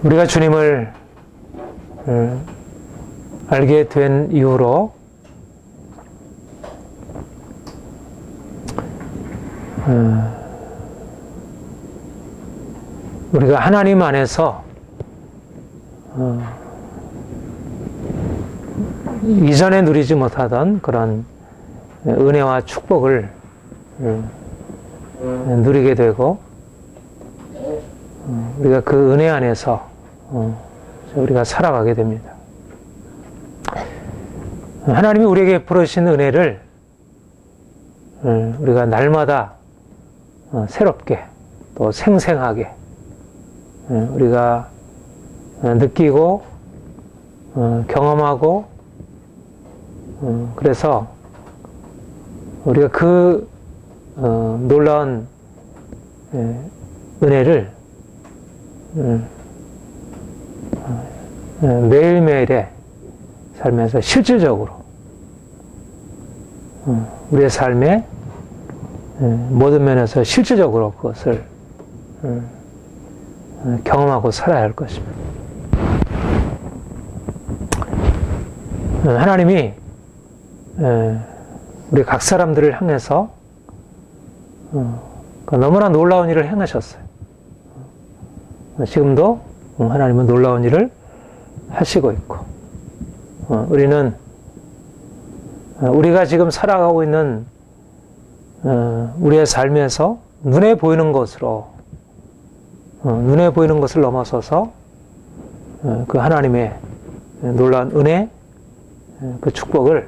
우리가 주님을 알게 된 이후로 우리가 하나님 안에서 이전에 누리지 못하던 그런 은혜와 축복을 누리게 되고 우리가 그 은혜 안에서 우리가 살아가게 됩니다. 하나님이 우리에게 베푸신 은혜를 우리가 날마다 새롭게 또 생생하게 우리가 느끼고 경험하고 그래서 우리가 그 놀라운 은혜를 매일매일의 삶에서 실질적으로 우리의 삶의 모든 면에서 실질적으로 그것을 경험하고 살아야 할 것입니다. 하나님이 우리 각 사람들을 향해서 너무나 놀라운 일을 행하셨어요. 지금도 하나님은 놀라운 일을 하시고 있고 우리는 우리가 지금 살아가고 있는 우리의 삶에서 눈에 보이는 것으로 눈에 보이는 것을 넘어서서 그 하나님의 놀라운 은혜 그 축복을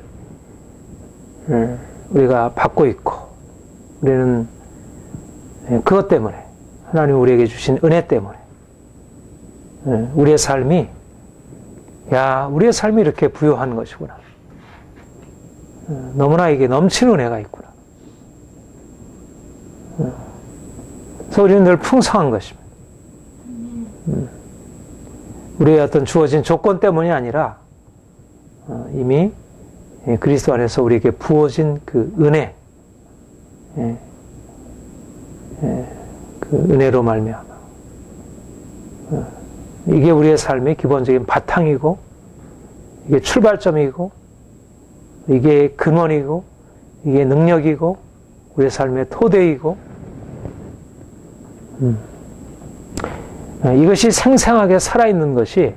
우리가 받고 있고 우리는 그것 때문에 하나님이 우리에게 주신 은혜 때문에 우리의 삶이 우리의 삶이 이렇게 부유한 것이구나. 너무나 이게 넘치는 은혜가 있구나. 그래서 우리는 늘 풍성한 것입니다. 우리의 어떤 주어진 조건 때문이 아니라 이미 그리스도 안에서 우리에게 부어진 그 은혜, 그 은혜로 말미암아 이게 우리의 삶의 기본적인 바탕이고 이게 출발점이고 이게 근원이고 이게 능력이고 우리의 삶의 토대이고 이것이 생생하게 살아있는 것이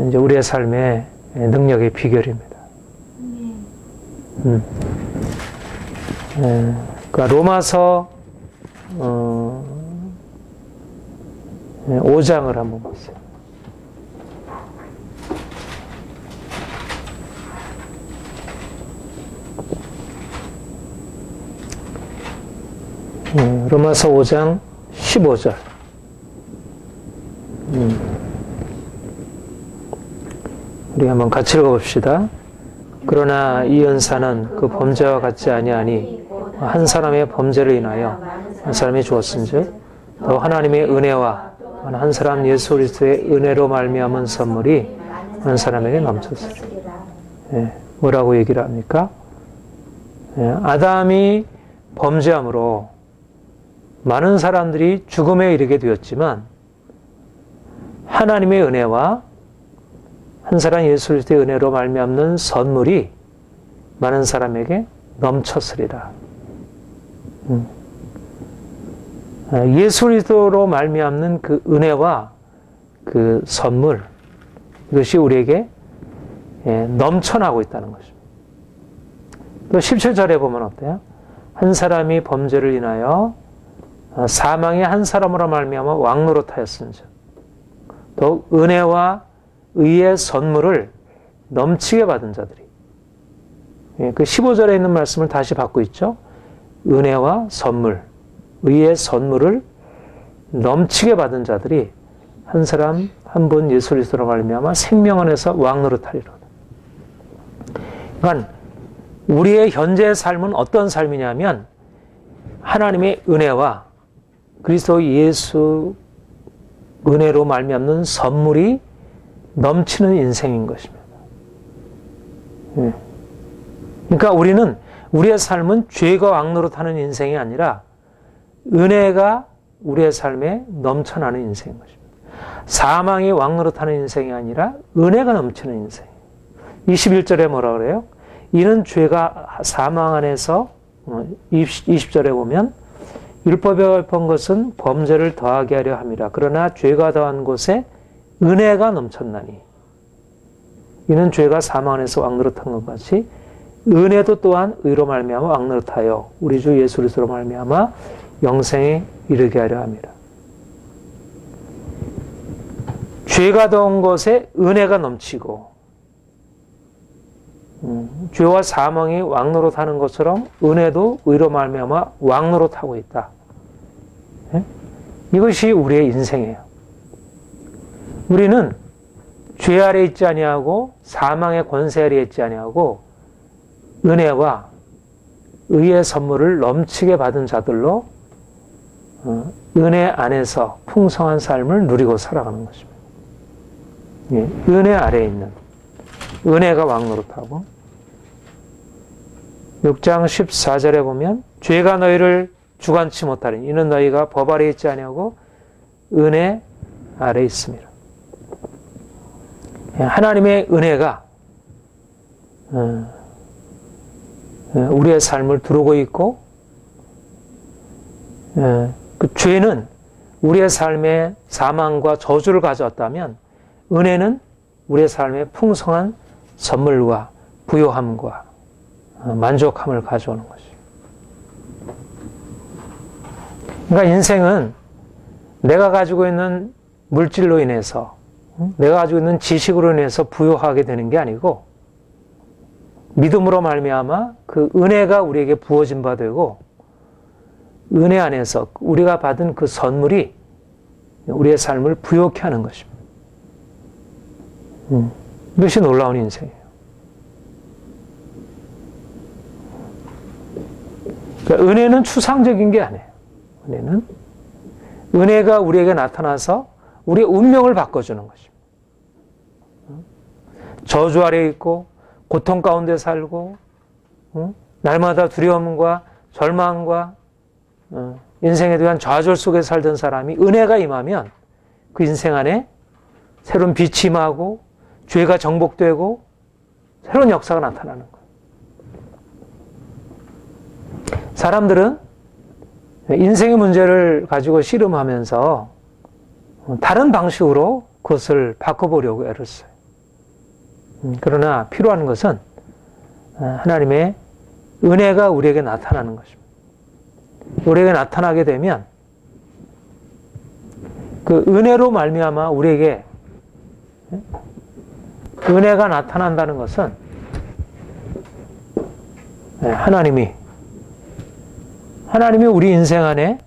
이제 우리의 삶의 능력의 비결입니다. 그러니까 로마서 5장을 한번 보세요. 로마서 5장 15절. 우리 한번 같이 읽어봅시다. 그러나 이 은사는 그 범죄와 같지 아니하니 한 사람의 범죄를 인하여 한 사람이 죽었은즉 또 하나님의 은혜와 한 사람 예수 그리스도의 은혜로 말미암은 선물이 한 사람에게 넘쳤으리. 뭐라고 얘기를 합니까? 아담이 범죄함으로 많은 사람들이 죽음에 이르게 되었지만 하나님의 은혜와 한 사람 예수 그리스도의 은혜로 말미암는 선물이 많은 사람에게 넘쳤으리라. 예수 그리스도로 말미암는 그 은혜와 그 선물 이것이 우리에게 넘쳐나고 있다는 것입니다. 또 17절에 보면 어때요? 한 사람이 범죄를 인하여 사망의 한 사람으로 말미암아 왕노릇하였은즉 또 은혜와 의의 선물을 넘치게 받은 자들이 그 15절에 있는 말씀을 다시 받고 있죠. 은혜와 선물, 의의 선물을 넘치게 받은 자들이 한 사람 한 분 예수 그리스도로 말미암아 생명 안에서 왕노릇하리로다. 그러니까 우리의 현재의 삶은 어떤 삶이냐면 하나님의 은혜와 그리스도 예수 은혜로 말미암는 선물이 넘치는 인생인 것입니다. 그러니까 우리는 우리의 삶은 죄가 왕노릇하는 인생이 아니라 은혜가 우리의 삶에 넘쳐나는 인생인 것입니다. 사망이 왕노릇하는 인생이 아니라 은혜가 넘치는 인생. 21절에 뭐라 그래요? 이는 죄가 사망 안에서 20절에 보면 율법에 가입한 것은 범죄를 더하게 하려 함이라. 그러나 죄가 더한 곳에 은혜가 넘쳤나니 이는 죄가 사망 안에서 왕노릇한 것 같이 은혜도 또한 의로 말미암아 왕노릇하여 우리 주 예수 그리스도로 말미암아 영생에 이르게 하려 함이라. 죄가 더한 것에 은혜가 넘치고 죄와 사망이 왕노릇하는 것처럼 은혜도 의로 말미암아 왕노릇하고 있다. 이것이 우리의 인생이에요. 우리는 죄 아래 있지 아니하고 사망의 권세 아래 있지 아니하고 은혜와 의의 선물을 넘치게 받은 자들로 은혜 안에서 풍성한 삶을 누리고 살아가는 것입니다. 은혜 아래에 있는 은혜가 왕노릇하고 6장 14절에 보면 죄가 너희를 주관치 못하리니 이는 너희가 법 아래 있지 아니하고 은혜 아래 있습니다. 하나님의 은혜가 우리의 삶을 두르고 있고 그 죄는 우리의 삶에 사망과 저주를 가져왔다면 은혜는 우리의 삶에 풍성한 선물과 부요함과 만족함을 가져오는 것이죠. 그러니까 인생은 내가 가지고 있는 물질로 인해서 내가 가지고 있는 지식으로 인해서 부요하게 되는 게 아니고 믿음으로 말미암아 그 은혜가 우리에게 부어진 바 되고 은혜 안에서 우리가 받은 그 선물이 우리의 삶을 부요케 하는 것입니다. 이것이 놀라운 인생이에요. 그러니까 은혜는 추상적인 게 아니에요. 은혜가 우리에게 나타나서 우리의 운명을 바꿔주는 것입니다. 저주 아래 있고 고통 가운데 살고 날마다 두려움과 절망과 인생에 대한 좌절 속에 살던 사람이 은혜가 임하면 그 인생 안에 새로운 빛이 임하고 죄가 정복되고 새로운 역사가 나타나는 거예요. 사람들은 인생의 문제를 가지고 씨름하면서 다른 방식으로 그것을 바꿔보려고 애를 써요. 그러나 필요한 것은 하나님의 은혜가 우리에게 나타나는 것입니다. 우리에게 나타나게 되면 그 은혜로 말미암아 우리에게 은혜가 나타난다는 것은 하나님이 우리 인생 안에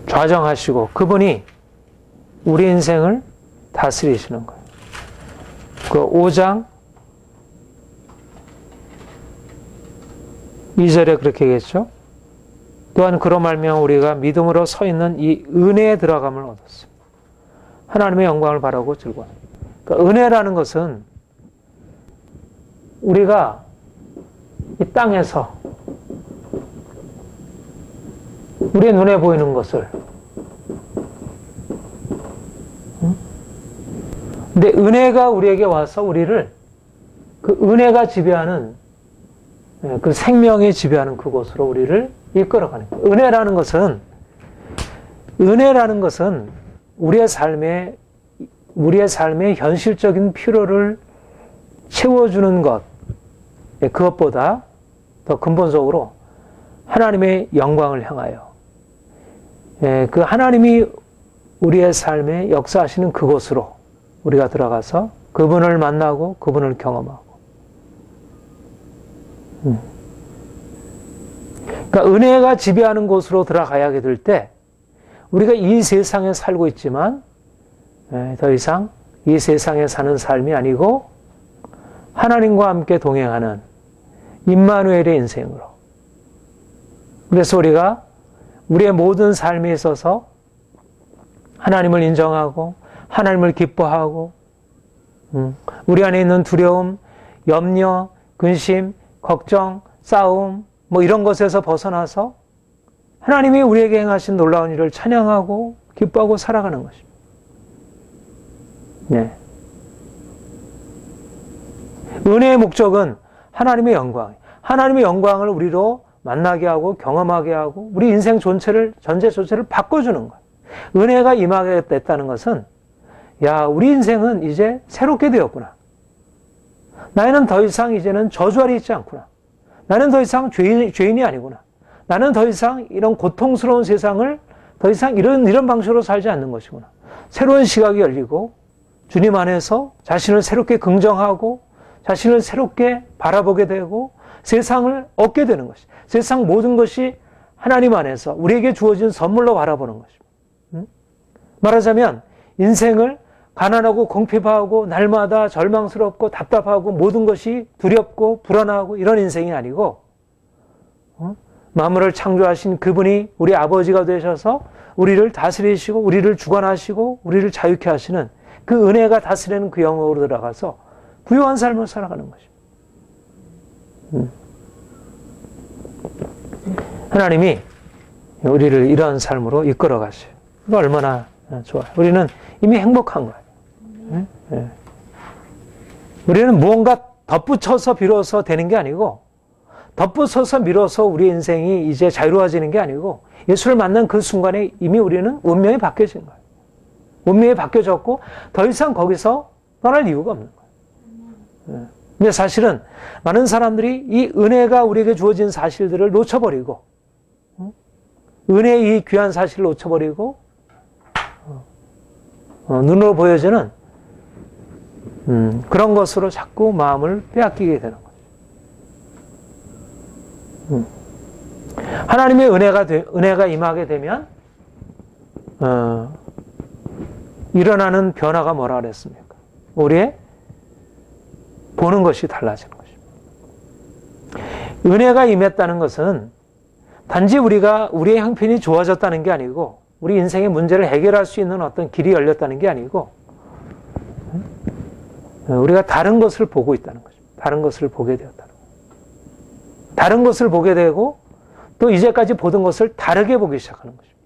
좌정하시고 그분이 우리 인생을 다스리시는 거예요. 그 5장 2절에 그렇게 얘기했죠. 또한 그로 말미암아 우리가 믿음으로 서 있는 이 은혜에 들어감을 얻었습니다. 하나님의 영광을 바라고 즐거워합니다. 그러니까 은혜라는 것은 우리가 이 땅에서 우리의 눈에 보이는 것을 근데 은혜가 우리에게 와서 우리를 그 은혜가 지배하는 그 생명이 지배하는 그곳으로 우리를 이끌어가는 거예요. 은혜라는 것은 우리의 삶의 현실적인 필요를 채워주는 것, 그것보다 더 근본적으로 하나님의 영광을 향하여 그 하나님이 우리의 삶에 역사하시는 그곳으로 우리가 들어가서 그분을 만나고 그분을 경험하고 그러니까 은혜가 지배하는 곳으로 들어가야 될 때 우리가 이 세상에 살고 있지만 더 이상 이 세상에 사는 삶이 아니고 하나님과 함께 동행하는 임마누엘의 인생으로 그래서 우리가 우리의 모든 삶에 있어서 하나님을 인정하고 하나님을 기뻐하고 우리 안에 있는 두려움, 염려, 근심, 걱정, 싸움, 뭐 이런 것에서 벗어나서 하나님이 우리에게 행하신 놀라운 일을 찬양하고 기뻐하고 살아가는 것입니다. 네. 은혜의 목적은 하나님의 영광, 하나님의 영광을 우리로 만나게 하고 경험하게 하고 우리 인생 전체 전체를 바꿔주는 거예요. 은혜가 임하게 됐다는 것은 야, 우리 인생은 이제 새롭게 되었구나. 나는 더 이상 이제는 저주 아래 있지 않구나. 나는 더 이상 죄인이 아니구나. 나는 더 이상 이런 고통스러운 세상을 더 이상 이런 방식으로 살지 않는 것이구나. 새로운 시각이 열리고 주님 안에서 자신을 새롭게 긍정하고 자신을 새롭게 바라보게 되고 세상을 얻게 되는 것이. 세상 모든 것이 하나님 안에서 우리에게 주어진 선물로 바라보는 것입니다. 말하자면 인생을 가난하고 궁핍하고 날마다 절망스럽고 답답하고 모든 것이 두렵고 불안하고 이런 인생이 아니고 만물을 창조하신 그분이 우리 아버지가 되셔서 우리를 다스리시고 우리를 주관하시고 우리를 자유케 하시는 그 은혜가 다스리는 그 영역으로 들어가서 부유한 삶을 살아가는 것입니다. 하나님이 우리를 이런 삶으로 이끌어 가셔요. 이거 얼마나 좋아요. 우리는 이미 행복한 거예요. 우리는 무언가 덧붙여서 비로소 되는 게 아니고 덧붙여서 밀어서 우리 인생이 이제 자유로워지는 게 아니고 예수를 만난 그 순간에 이미 우리는 운명이 바뀌어진 거예요. 운명이 바뀌어졌고 더 이상 거기서 떠날 이유가 없는 거예요. 근데 사실은 많은 사람들이 이 은혜가 우리에게 주어진 사실들을 놓쳐버리고 은혜의 이 귀한 사실을 놓쳐버리고 눈으로 보여지는 그런 것으로 자꾸 마음을 빼앗기게 되는 거죠. 하나님의 은혜가 임하게 되면 일어나는 변화가 뭐라 그랬습니까? 우리의 보는 것이 달라지는 것입니다. 은혜가 임했다는 것은 단지 우리의 형편이 좋아졌다는 게 아니고 우리 인생의 문제를 해결할 수 있는 어떤 길이 열렸다는 게 아니고 우리가 다른 것을 보고 있다는 것입니다. 다른 것을 보게 되었다는 거예요. 다른 것을 보게 되고 또 이제까지 보던 것을 다르게 보기 시작하는 것입니다.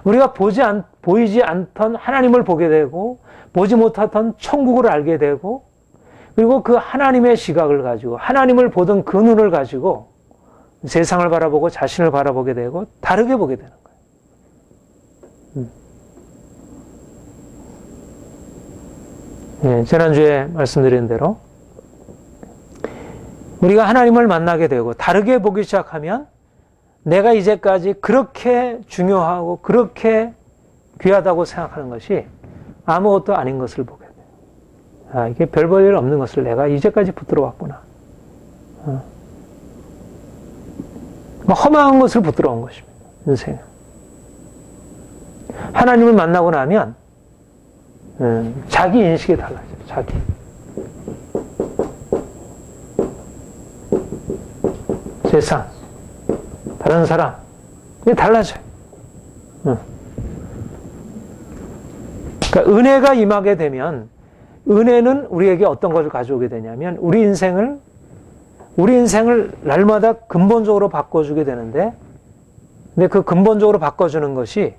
우리가 보이지 않던 하나님을 보게 되고 보지 못했던 천국을 알게 되고 그리고 그 하나님의 시각을 가지고 하나님을 보던 그 눈을 가지고 세상을 바라보고 자신을 바라보게 되고 다르게 보게 되는 거예요. 예, 지난주에 말씀드린 대로 우리가 하나님을 만나게 되고 다르게 보기 시작하면 내가 이제까지 그렇게 중요하고 그렇게 귀하다고 생각하는 것이 아무것도 아닌 것을 보게 돼요. 아, 이게 별 볼 일 없는 것을 내가 이제까지 붙들어 왔구나. 허망한 것을 붙들어 온 것입니다. 인생은. 하나님을 만나고 나면 자기 인식이 달라져요. 자기. 세상, 다른 사람, 이게 달라져요. 그러니까 은혜가 임하게 되면 은혜는 우리에게 어떤 것을 가져오게 되냐면 우리 인생을 날마다 근본적으로 바꿔주게 되는데 근데 그 근본적으로 바꿔주는 것이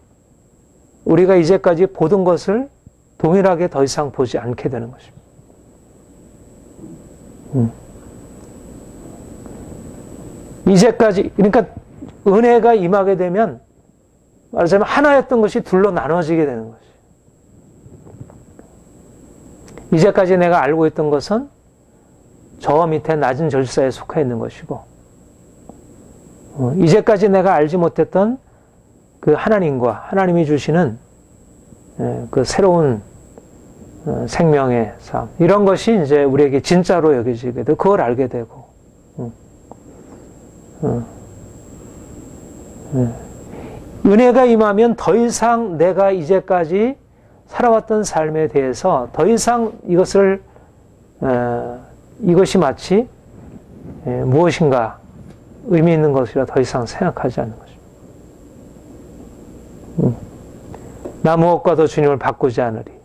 우리가 이제까지 보던 것을 동일하게 더 이상 보지 않게 되는 것입니다. 이제까지, 그러니까 은혜가 임하게 되면 말하자면 하나였던 것이 둘로 나눠지게 되는 것이에요. 이제까지 내가 알고 있던 것은 저 밑에 낮은 절사에 속해 있는 것이고 이제까지 내가 알지 못했던 그 하나님과 하나님이 주시는 그 새로운 생명의 삶 이런 것이 이제 우리에게 진짜로 여겨지게 되고 그걸 알게 되고 은혜가 임하면 더 이상 내가 이제까지 살아왔던 삶에 대해서 더 이상 이것이 마치 무엇인가 의미 있는 것이라 더 이상 생각하지 않는 것입니다. 나 무엇과도 주님을 바꾸지 않으리.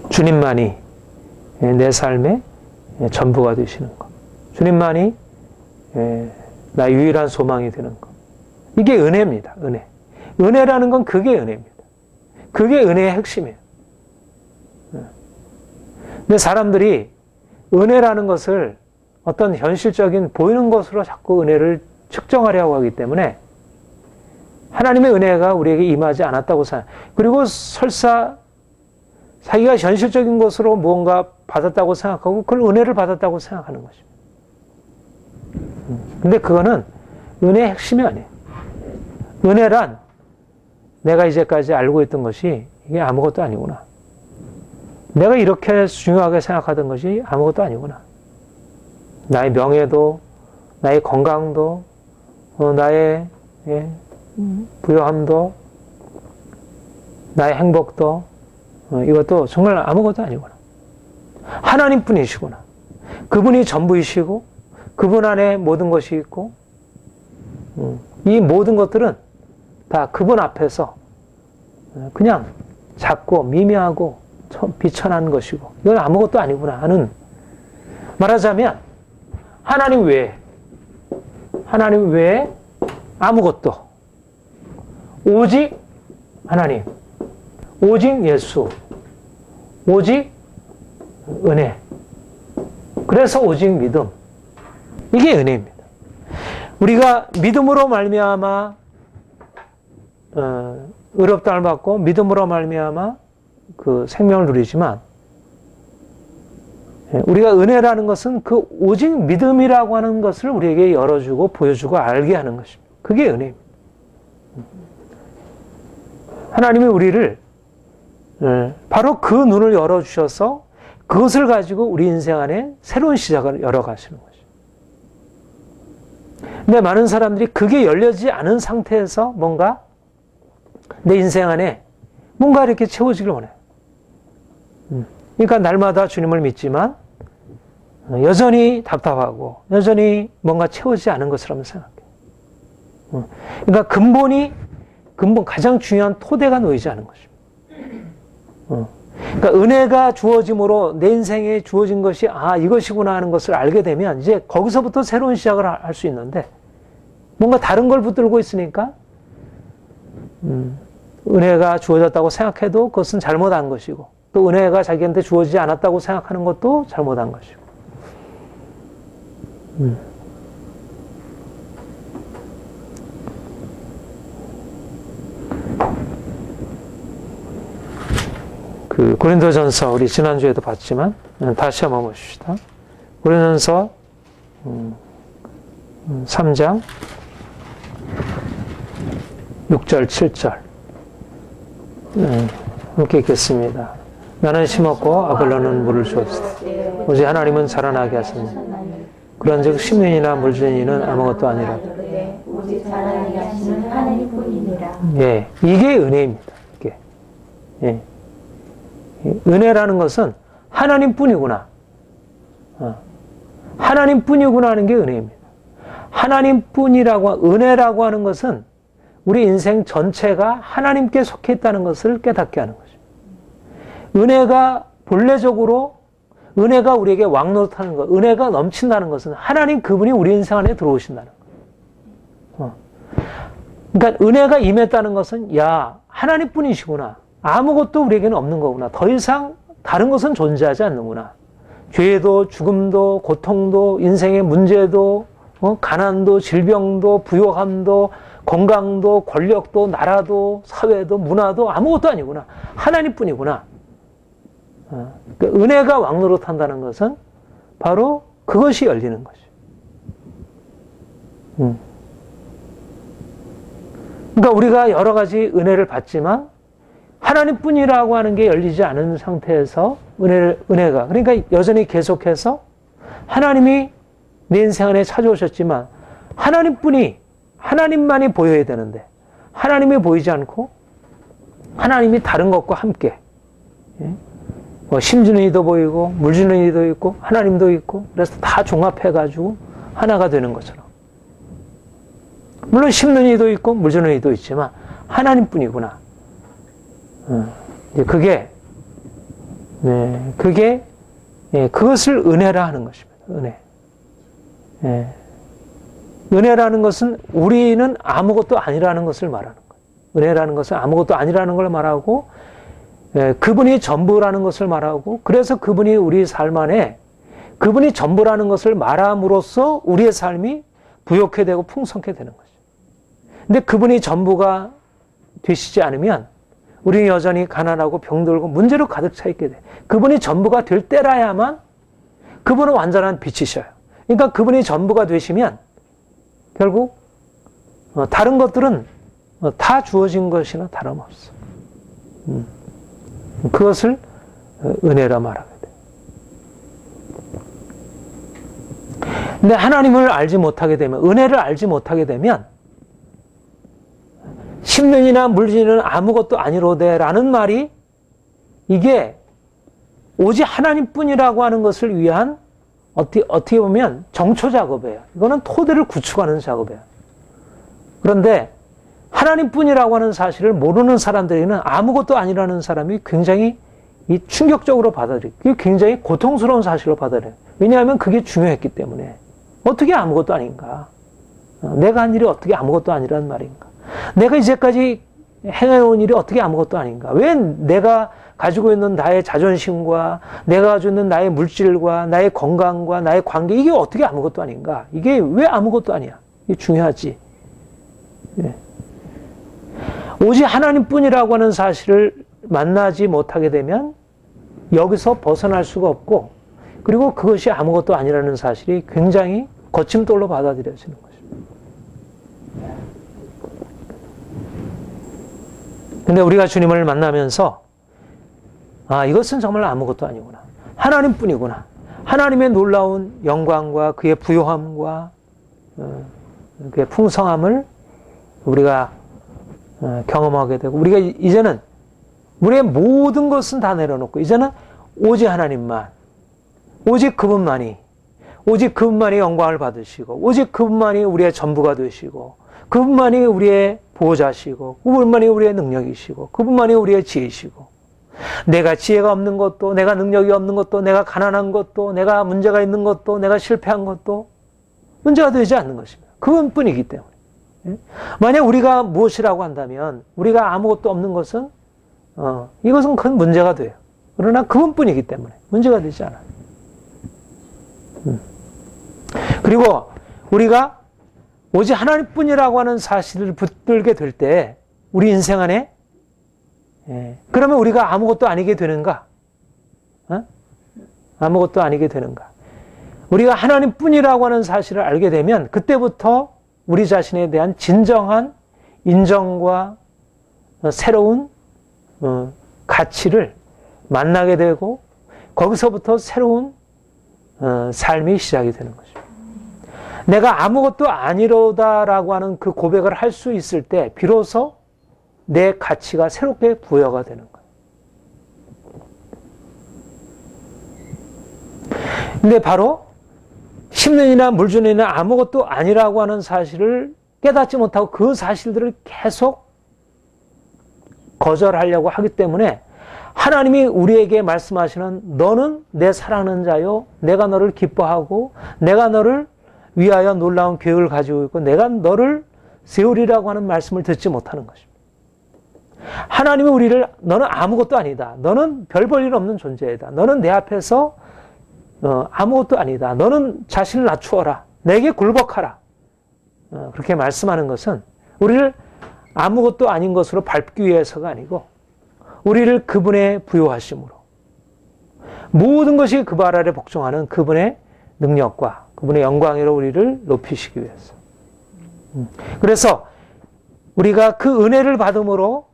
주님만이 내 삶의 전부가 되시는 것. 주님만이 나의 유일한 소망이 되는 것. 이게 은혜입니다. 은혜. 은혜라는 건 그게 은혜입니다. 그게 은혜의 핵심이에요. 근데 사람들이 은혜라는 것을 어떤 현실적인 보이는 것으로 자꾸 은혜를 측정하려고 하기 때문에 하나님의 은혜가 우리에게 임하지 않았다고 생각해요. 그리고 설사 자기가 현실적인 것으로 무언가 받았다고 생각하고 그걸 은혜를 받았다고 생각하는 것입니다. 근데 그거는 은혜의 핵심이 아니에요. 은혜란 내가 이제까지 알고 있던 것이 이게 아무것도 아니구나. 내가 이렇게 중요하게 생각하던 것이 아무것도 아니구나. 나의 명예도, 나의 건강도, 나의 부요함도, 나의 행복도, 이것도 정말 아무것도 아니구나. 하나님뿐이시구나. 그분이 전부이시고 그분 안에 모든 것이 있고 이 모든 것들은 다 그분 앞에서 그냥 작고 미미하고 비천한 것이고 이건 아무것도 아니구나 하는, 말하자면 하나님 외에 아무것도, 오직 하나님, 오직 예수, 오직 은혜, 그래서 오직 믿음, 이게 은혜입니다. 우리가 믿음으로 말미암아 의롭다함을 받고 믿음으로 말미암아 그 생명을 누리지만, 우리가 은혜라는 것은 그 오직 믿음이라고 하는 것을 우리에게 열어주고 보여주고 알게 하는 것입니다. 그게 은혜입니다. 하나님이 우리를 바로 그 눈을 열어주셔서 그것을 가지고 우리 인생 안에 새로운 시작을 열어가시는 것이죠. 근데 많은 사람들이 그게 열려지지 않은 상태에서 뭔가 내 인생 안에 뭔가 이렇게 채워지길 원해요. 그러니까 날마다 주님을 믿지만 여전히 답답하고 여전히 뭔가 채워지지 않은 것처럼 생각해요. 그러니까 근본 가장 중요한 토대가 놓이지 않은 것입니다. 그러니까 은혜가 주어짐으로 내 인생에 주어진 것이 이것이구나 하는 것을 알게 되면 이제 거기서부터 새로운 시작을 할 수 있는데, 뭔가 다른 걸 붙들고 있으니까 은혜가 주어졌다고 생각해도 그것은 잘못한 것이고, 또 은혜가 자기한테 주어지지 않았다고 생각하는 것도 잘못한 것이고. 그 고린도전서 우리 지난주에도 봤지만 다시 한번 보십시다. 고린도전서 3장 6절 7절 함께 읽겠습니다. 나는 심었고 아볼로는 물을 주었으되 오직 하나님은 자라나게 하시니 그런즉 심는이나 물 주는 이는 아무것도 아니라 오직 자라나게 하시는 하나님뿐이니라. 예, 이게 은혜입니다. 이게. 예. 은혜라는 것은 하나님뿐이구나. 하나님뿐이구나 하는 게 은혜입니다. 하나님뿐이라고, 은혜라고 하는 것은 우리 인생 전체가 하나님께 속해 있다는 것을 깨닫게 하는 거죠. 은혜가 본래적으로, 은혜가 우리에게 왕노릇하는 것, 은혜가 넘친다는 것은 하나님 그분이 우리 인생 안에 들어오신다는 것. 그러니까 은혜가 임했다는 것은 하나님뿐이시구나. 아무것도 우리에게는 없는 거구나. 더 이상 다른 것은 존재하지 않는구나. 죄도, 죽음도, 고통도, 인생의 문제도, 가난도, 질병도, 부요함도, 건강도, 권력도, 나라도, 사회도, 문화도 아무것도 아니구나. 하나님뿐이구나. 그러니까 은혜가 왕노릇한다는 것은 바로 그것이 열리는 것이죠. 그러니까 우리가 여러 가지 은혜를 받지만 하나님뿐이라고 하는 게 열리지 않은 상태에서 은혜가, 그러니까 여전히 계속해서 하나님이 내 인생 안에 찾아오셨지만 하나님만이 보여야 되는데 하나님이 보이지 않고 하나님이 다른 것과 함께, 심주는 이도 보이고 물 주는 이도 있고 하나님도 있고, 그래서 다 종합해가지고 하나가 되는 것처럼, 물론 심는 이도 있고 물 주는 이도 있지만 하나님뿐이구나. 그게 예, 그것을 은혜라 하는 것입니다. 은혜. 예. 은혜라는 것은 우리는 아무것도 아니라는 것을 말하는 거예요. 은혜라는 것은 아무것도 아니라는 걸 말하고, 예, 그분이 전부라는 것을 말하고, 그래서 그분이 우리 삶 안에 그분이 전부라는 것을 말함으로써 우리의 삶이 부욕해 되고 풍성케 되는 거죠. 근데 그분이 전부가 되시지 않으면 우리는 여전히 가난하고 병들고 문제로 가득 차 있게 돼. 그분이 전부가 될 때라야만 그분은 완전한 빛이셔요. 그러니까 그분이 전부가 되시면 결국 다른 것들은 다 주어진 것이나 다름없어. 그것을 은혜라 말하게 돼. 근데 하나님을 알지 못하게 되면, 은혜를 알지 못하게 되면 10년이나 물질은 아무것도 아니로되라는 말이 이게 오직 하나님뿐이라고 하는 것을 위한 어떻게 보면 정초 작업이에요. 이거는 토대를 구축하는 작업이에요. 그런데 하나님뿐이라고 하는 사실을 모르는 사람들에게는 아무것도 아니라는 사람이 굉장히 충격적으로 받아들이고 그게 굉장히 고통스러운 사실로 받아들여요. 왜냐하면 그게 중요했기 때문에. 어떻게 아무것도 아닌가? 내가 한 일이 어떻게 아무것도 아니라는 말인가? 내가 이제까지 행해온 일이 어떻게 아무것도 아닌가? 왜 내가 가지고 있는 나의 자존심과 내가 가지고 있는 나의 물질과 나의 건강과 나의 관계, 이게 어떻게 아무것도 아닌가? 이게 왜 아무것도 아니야? 이게 중요하지. 네. 오직 하나님뿐이라고 하는 사실을 만나지 못하게 되면 여기서 벗어날 수가 없고, 그리고 그것이 아무것도 아니라는 사실이 굉장히 거침돌로 받아들여지는 것입니다. 근데 우리가 주님을 만나면서 이것은 정말 아무것도 아니구나. 하나님뿐이구나. 하나님의 놀라운 영광과 그의 부요함과 그의 풍성함을 우리가 경험하게 되고, 우리가 이제는 우리의 모든 것은 다 내려놓고 이제는 오직 하나님만, 오직 그분만이 영광을 받으시고, 오직 그분만이 우리의 전부가 되시고, 그분만이 우리의 보호자시고, 그분만이 우리의 능력이시고, 그분만이 우리의 지혜이시고, 내가 지혜가 없는 것도, 내가 능력이 없는 것도, 내가 가난한 것도, 내가 문제가 있는 것도, 내가 실패한 것도 문제가 되지 않는 것입니다. 그분뿐이기 때문에. 만약 우리가 무엇이라고 한다면, 우리가 아무것도 없는 것은 이것은 큰 문제가 돼요. 그러나 그분뿐이기 때문에 문제가 되지 않아요. 그리고 우리가 오직 하나님뿐이라고 하는 사실을 붙들게 될 때 우리 인생 안에 그러면 우리가 아무것도 아니게 되는가? 아무것도 아니게 되는가? 우리가 하나님뿐이라고 하는 사실을 알게 되면 그때부터 우리 자신에 대한 진정한 인정과 새로운 가치를 만나게 되고, 거기서부터 새로운 삶이 시작이 되는 거죠. 내가 아무것도 아니로다라고 하는 그 고백을 할 수 있을 때 비로소 내 가치가 새롭게 부여가 되는 거예요. 근데 바로 10년이나 물질이나 아무것도 아니라고 하는 사실을 깨닫지 못하고 그 사실들을 계속 거절하려고 하기 때문에 하나님이 우리에게 말씀하시는 너는 내 사랑하는 자요, 내가 너를 기뻐하고 내가 너를 위하여 놀라운 계획을 가지고 있고 내가 너를 세우리라고 하는 말씀을 듣지 못하는 것입니다. 하나님은 우리를 너는 아무것도 아니다. 너는 별 볼 일 없는 존재이다. 너는 내 앞에서 아무것도 아니다. 너는 자신을 낮추어라. 내게 굴복하라. 그렇게 말씀하는 것은 우리를 아무것도 아닌 것으로 밟기 위해서가 아니고 우리를 그분의 부요하심으로 모든 것이 그 발 아래 복종하는 그분의 능력과 그분의 영광으로 우리를 높이시기 위해서. 그래서 우리가 그 은혜를 받음으로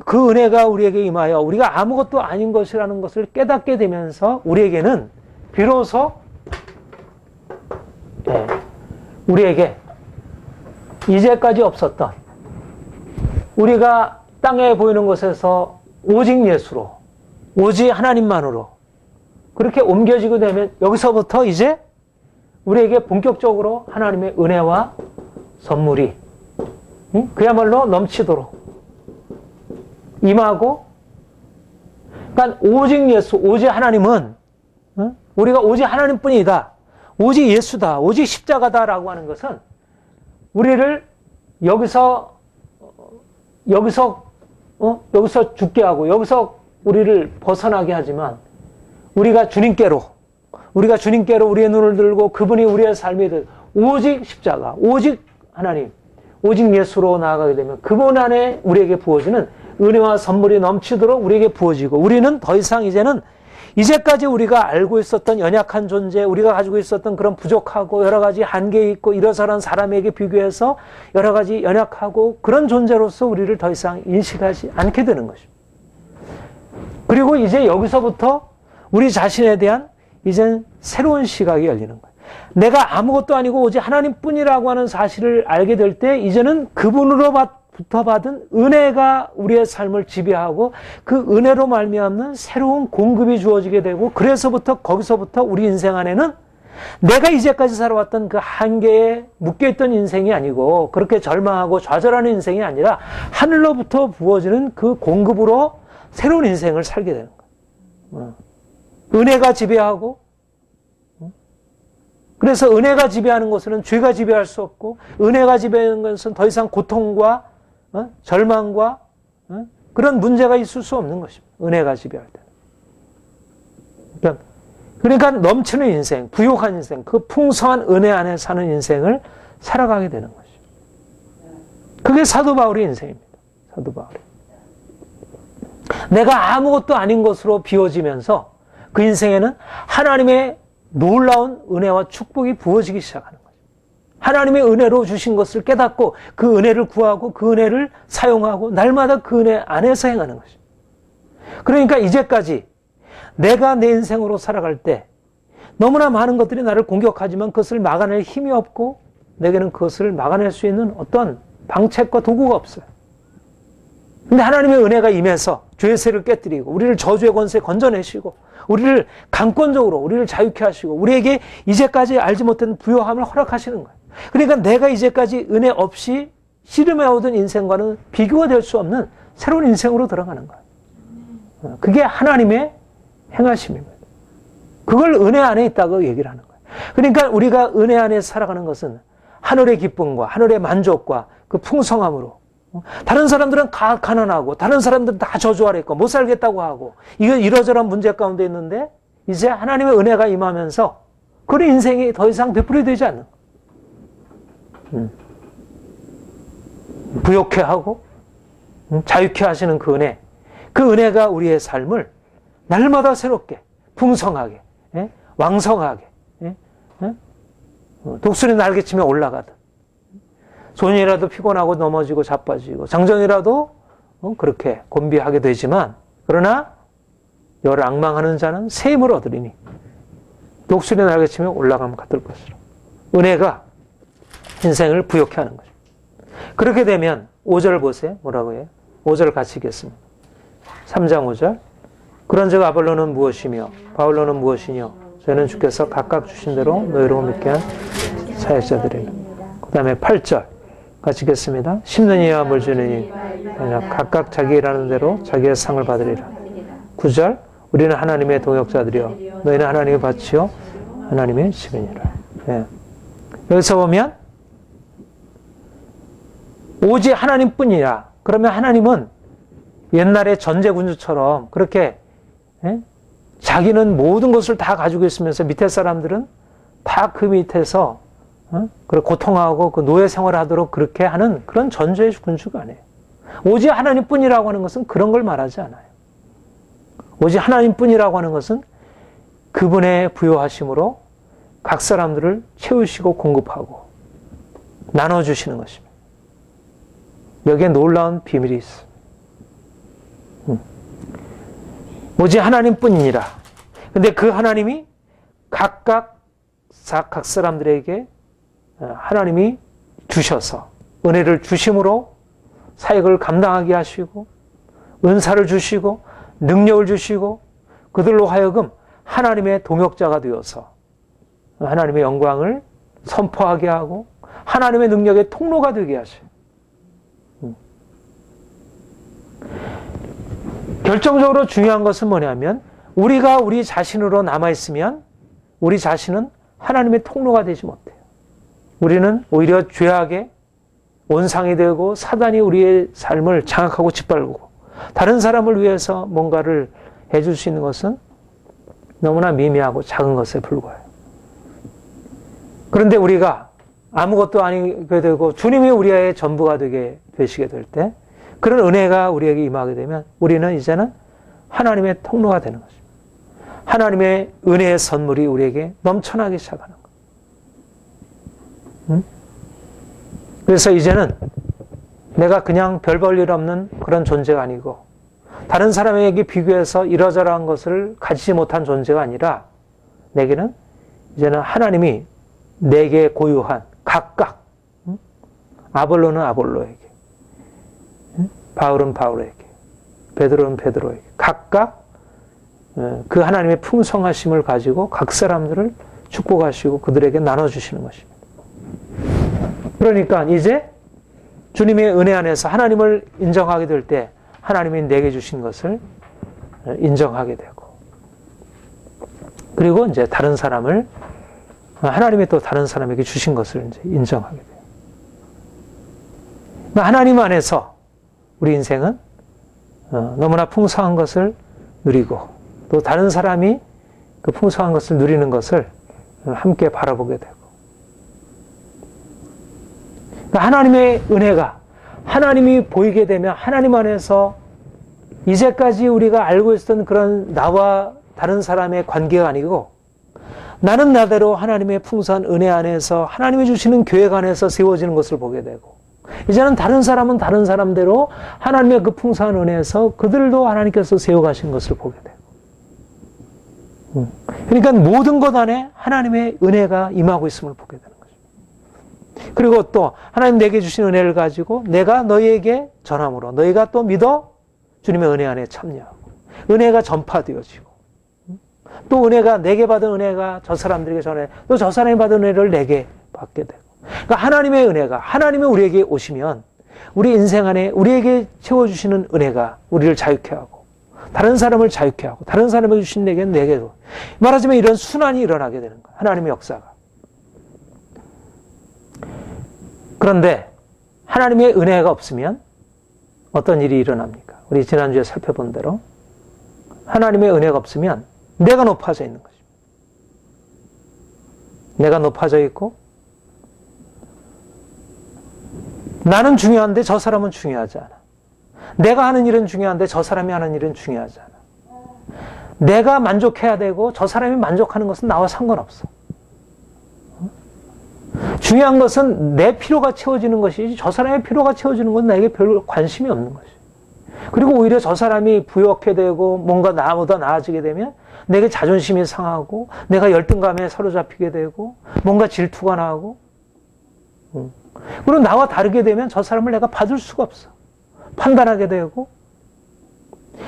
그 은혜가 우리에게 임하여 우리가 아무것도 아닌 것이라는 것을 깨닫게 되면서 우리에게는 비로소 우리에게 이제까지 없었던 우리가 땅에 보이는 것에서 오직 예수로 오직 하나님만으로 그렇게 옮겨지게 되면 여기서부터 이제 우리에게 본격적으로 하나님의 은혜와 선물이 그야말로 넘치도록 임하고, 그러니까 오직 예수, 오직 하나님은 우리가 오직 하나님뿐이다, 오직 예수다, 오직 십자가다라고 하는 것은 우리를 여기서 죽게 하고 여기서 우리를 벗어나게 하지만 우리가 주님께로 우리의 눈을 들고 그분이 우리의 삶에 들 오직 십자가, 오직 하나님, 오직 예수로 나아가게 되면 그분 안에 우리에게 부어지는 은혜와 선물이 넘치도록 우리에게 부어지고 우리는 더 이상 이제까지 우리가 알고 있었던 연약한 존재, 우리가 가지고 있었던 그런 부족하고 여러 가지 한계 있고 이러저러한 사람에게 비교해서 여러 가지 연약하고 그런 존재로서 우리를 더 이상 인식하지 않게 되는 것입니다. 그리고 이제 여기서부터 우리 자신에 대한 이젠 새로운 시각이 열리는 거예요. 내가 아무것도 아니고 오직 하나님뿐이라고 하는 사실을 알게 될 때 이제는 그분으로부터 받은 은혜가 우리의 삶을 지배하고 그 은혜로 말미암는 새로운 공급이 주어지게 되고 거기서부터 우리 인생 안에는 내가 이제까지 살아왔던 그 한계에 묶여있던 인생이 아니고 그렇게 절망하고 좌절하는 인생이 아니라 하늘로부터 부어지는 그 공급으로 새로운 인생을 살게 되는 거예요. 은혜가 지배하고, 그래서 은혜가 지배하는 것은 죄가 지배할 수 없고 은혜가 지배하는 것은 더 이상 고통과 절망과 그런 문제가 있을 수 없는 것입니다. 은혜가 지배할 때는. 그러니까 넘치는 인생, 부유한 인생, 그 풍성한 은혜 안에 사는 인생을 살아가게 되는 것이죠. 그게 사도 바울의 인생입니다. 사도 바울의. 내가 아무것도 아닌 것으로 비워지면서 그 인생에는 하나님의 놀라운 은혜와 축복이 부어지기 시작하는 거죠. 하나님의 은혜로 주신 것을 깨닫고 그 은혜를 구하고 그 은혜를 사용하고 날마다 그 은혜 안에서 행하는 것이죠. 그러니까 이제까지 내가 내 인생으로 살아갈 때 너무나 많은 것들이 나를 공격하지만 그것을 막아낼 힘이 없고 내게는 그것을 막아낼 수 있는 어떤 방책과 도구가 없어요. 근데 하나님의 은혜가 임해서 죄의 세를 깨뜨리고 우리를 저주의 권세에 건져내시고 우리를 강권적으로 우리를 자유케 하시고 우리에게 이제까지 알지 못한 부요함을 허락하시는 거예요. 그러니까 내가 이제까지 은혜 없이 씨름해오던 인생과는 비교가 될 수 없는 새로운 인생으로 들어가는 거예요. 그게 하나님의 행하심입니다. 그걸 은혜 안에 있다고 얘기를 하는 거예요. 그러니까 우리가 은혜 안에 살아가는 것은 하늘의 기쁨과 하늘의 만족과 그 풍성함으로, 다른 사람들은 다 가난하고 다른 사람들은 다 저주하랬고 못 살겠다고 하고 이거 이러저러한 문제 가운데 있는데 이제 하나님의 은혜가 임하면서 그런 인생이 더 이상 베풀이 되지 않는 거예요. 부욕해 하고 자유케 하시는 그 은혜가 우리의 삶을 날마다 새롭게 풍성하게 왕성하게 독수리 날개치며 올라가듯 손이라도 피곤하고 넘어지고 자빠지고 장정이라도 그렇게 곤비하게 되지만 그러나 열을 앙망하는 자는 새 힘을 얻으리니 독수리 날개치며 올라가면 같을 것이라. 은혜가 인생을 부욕해 하는 거죠. 그렇게 되면 5절을 보세요. 뭐라고 해요? 5절 같이 읽겠습니다. 3장 5절. 그런즉 아볼로는 무엇이며 바울로는 무엇이뇨? 저희는 주께서 각각 주신 대로 너희로 믿게 한 사역자들이라. 그 다음에 8절 같이 읽겠습니다. 심는 이와 물 주는 이 각각 자기 일하는 대로 자기의 상을 받으리라. 9절 우리는 하나님의 동역자들이요 너희는 하나님의 밭이요 하나님의 집이니라. 여기서 보면 오직 하나님뿐이라. 그러면 하나님은 옛날에 전제군주처럼 그렇게 자기는 모든 것을 다 가지고 있으면서 밑에 사람들은 다 그 밑에서 고통하고 그 노예 생활을 하도록 그렇게 하는 그런 전제의 군주가 아니에요. 오직 하나님뿐이라고 하는 것은 그런 걸 말하지 않아요. 오직 하나님뿐이라고 하는 것은 그분의 부요하심으로 각 사람들을 채우시고 공급하고 나눠주시는 것입니다. 여기에 놀라운 비밀이 있어요. 오직 하나님뿐이니라. 근데 그 하나님이 각 사람들에게 하나님이 주셔서 은혜를 주심으로 사역을 감당하게 하시고 은사를 주시고 능력을 주시고 그들로 하여금 하나님의 동역자가 되어서 하나님의 영광을 선포하게 하고 하나님의 능력의 통로가 되게 하셔요. 결정적으로 중요한 것은 뭐냐면 우리가 우리 자신으로 남아있으면 우리 자신은 하나님의 통로가 되지 못해요. 우리는 오히려 죄악의 온상이 되고 사단이 우리의 삶을 장악하고 짓밟고 다른 사람을 위해서 뭔가를 해줄 수 있는 것은 너무나 미미하고 작은 것에 불과해요. 그런데 우리가 아무것도 아니게 되고 주님이 우리의 전부가 되시게 될 때 그런 은혜가 우리에게 임하게 되면 우리는 이제는 하나님의 통로가 되는 것입니다. 하나님의 은혜의 선물이 우리에게 넘쳐나기 시작하는 거예요. 그래서 이제는 내가 그냥 별 볼 일 없는 그런 존재가 아니고 다른 사람에게 비교해서 이러저러한 것을 가지지 못한 존재가 아니라 내게는 이제는 하나님이 내게 고유한 각각 아볼로는 아볼로에게 바울은 바울에게 베드로는 베드로에게 각각 그 하나님의 풍성하심을 가지고 각 사람들을 축복하시고 그들에게 나눠주시는 것입니다. 그러니까 이제 주님의 은혜 안에서 하나님을 인정하게 될 때 하나님이 내게 주신 것을 인정하게 되고 그리고 이제 다른 사람을 하나님이 또 다른 사람에게 주신 것을 이제 인정하게 돼요. 하나님 안에서 우리 인생은 너무나 풍성한 것을 누리고 또 다른 사람이 그 풍성한 것을 누리는 것을 함께 바라보게 되고 하나님의 은혜가 하나님이 보이게 되면 하나님 안에서 이제까지 우리가 알고 있었던 그런 나와 다른 사람의 관계가 아니고 나는 나대로 하나님의 풍성한 은혜 안에서 하나님이 주시는 계획 안에서 세워지는 것을 보게 되고 이제는 다른 사람은 다른 사람대로 하나님의 그 풍성한 은혜에서 그들도 하나님께서 세워가신 것을 보게 되고 그러니까 모든 것 안에 하나님의 은혜가 임하고 있음을 보게 되는 것입니다. 그리고 또 하나님 내게 주신 은혜를 가지고 내가 너희에게 전함으로 너희가 또 믿어 주님의 은혜 안에 참여하고 은혜가 전파되어지고 또 은혜가 내게 받은 은혜가 저 사람들에게 전해 또 저 사람이 받은 은혜를 내게 받게 되고 그러니까 하나님의 은혜가 하나님이 우리에게 오시면 우리 인생 안에 우리에게 채워주시는 은혜가 우리를 자유케 하고 다른 사람을 자유케 하고 다른 사람에게 주신 내게도 말하자면 이런 순환이 일어나게 되는 거예요. 하나님의 역사가. 그런데 하나님의 은혜가 없으면 어떤 일이 일어납니까? 우리 지난주에 살펴본 대로 하나님의 은혜가 없으면 내가 높아져 있는 것입니다. 내가 높아져 있고 나는 중요한데 저 사람은 중요하지 않아. 내가 하는 일은 중요한데 저 사람이 하는 일은 중요하지 않아. 내가 만족해야 되고 저 사람이 만족하는 것은 나와 상관없어. 중요한 것은 내 필요가 채워지는 것이지 저 사람의 필요가 채워지는 건 나에게 별 관심이 없는 것이. 그리고 오히려 저 사람이 부욕해 되고 뭔가 나보다 나아지게 되면 내게 자존심이 상하고 내가 열등감에 사로잡히게 되고 뭔가 질투가 나고 그리고 나와 다르게 되면 저 사람을 내가 받을 수가 없어. 판단하게 되고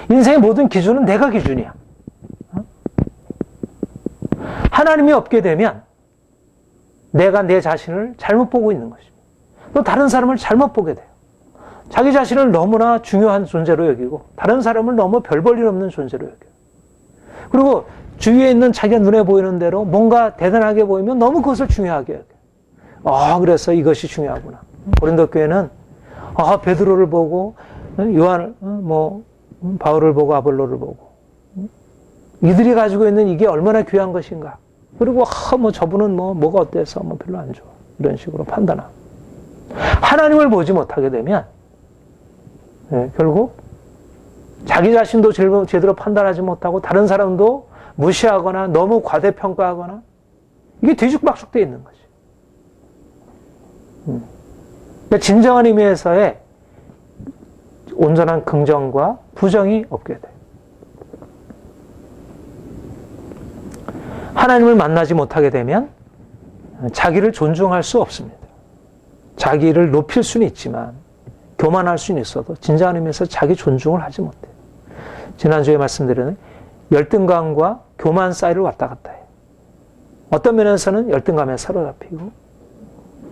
인생의 모든 기준은 내가 기준이야. 하나님이 없게 되면 내가 내 자신을 잘못 보고 있는 것입니다. 또 다른 사람을 잘못 보게 돼요. 자기 자신을 너무나 중요한 존재로 여기고 다른 사람을 너무 별 볼 일 없는 존재로 여겨요. 그리고 주위에 있는 자기가 눈에 보이는 대로 뭔가 대단하게 보이면 너무 그것을 중요하게 여겨요. 그래서 이것이 중요하구나. 고린도 교회는 베드로를 보고 요한을 바울을 보고 아볼로를 보고 이들이 가지고 있는 이게 얼마나 귀한 것인가. 그리고 저분은 뭐가 어때서 별로 안 좋아. 이런 식으로 판단하고 하나님을 보지 못하게 되면 결국 자기 자신도 제대로 판단하지 못하고 다른 사람도 무시하거나 너무 과대평가하거나 이게 뒤죽박죽되어 있는 거지. 그러니까 진정한 의미에서의 온전한 긍정과 부정이 없게 돼. 하나님을 만나지 못하게 되면 자기를 존중할 수 없습니다. 자기를 높일 수는 있지만 교만할 수는 있어도 진정한 의미에서 자기 존중을 하지 못해요. 지난주에 말씀드린 열등감과 교만 사이를 왔다 갔다 해요. 어떤 면에서는 열등감에 사로잡히고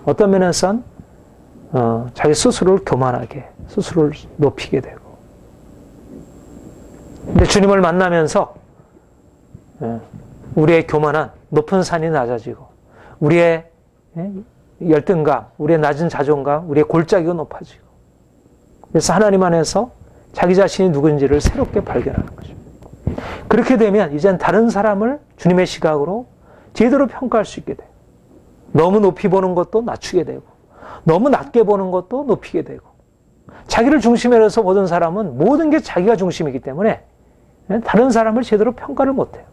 어떤 면에서는 자기 스스로를 교만하게 스스로를 높이게 되고 근데 주님을 만나면서 우리의 교만한 높은 산이 낮아지고 우리의 열등감, 우리의 낮은 자존감, 우리의 골짜기가 높아지고 그래서 하나님 안에서 자기 자신이 누군지를 새롭게 발견하는 거죠. 그렇게 되면 이젠 다른 사람을 주님의 시각으로 제대로 평가할 수 있게 돼요. 너무 높이 보는 것도 낮추게 되고 너무 낮게 보는 것도 높이게 되고 자기를 중심으로 해서 모든 사람은 모든 게 자기가 중심이기 때문에 다른 사람을 제대로 평가를 못해요.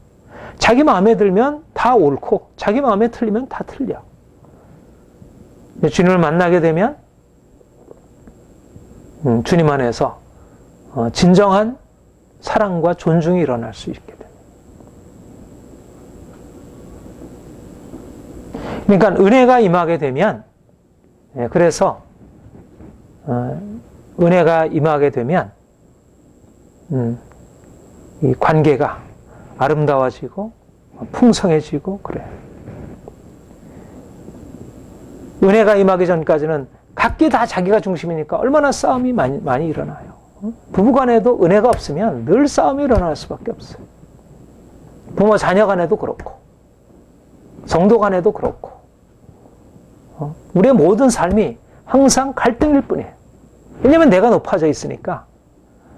자기 마음에 들면 다 옳고 자기 마음에 틀리면 다 틀려. 주님을 만나게 되면 주님 안에서 진정한 사랑과 존중이 일어날 수 있게 됩니다. 그러니까 은혜가 임하게 되면 그래서 은혜가 임하게 되면 이 관계가 아름다워지고 풍성해지고 그래요. 은혜가 임하기 전까지는 각기 다 자기가 중심이니까 얼마나 싸움이 많이 일어나요. 부부간에도 은혜가 없으면 늘 싸움이 일어날 수밖에 없어요. 부모 자녀 간에도 그렇고 성도 간에도 그렇고 우리의 모든 삶이 항상 갈등일 뿐이에요. 왜냐하면 내가 높아져 있으니까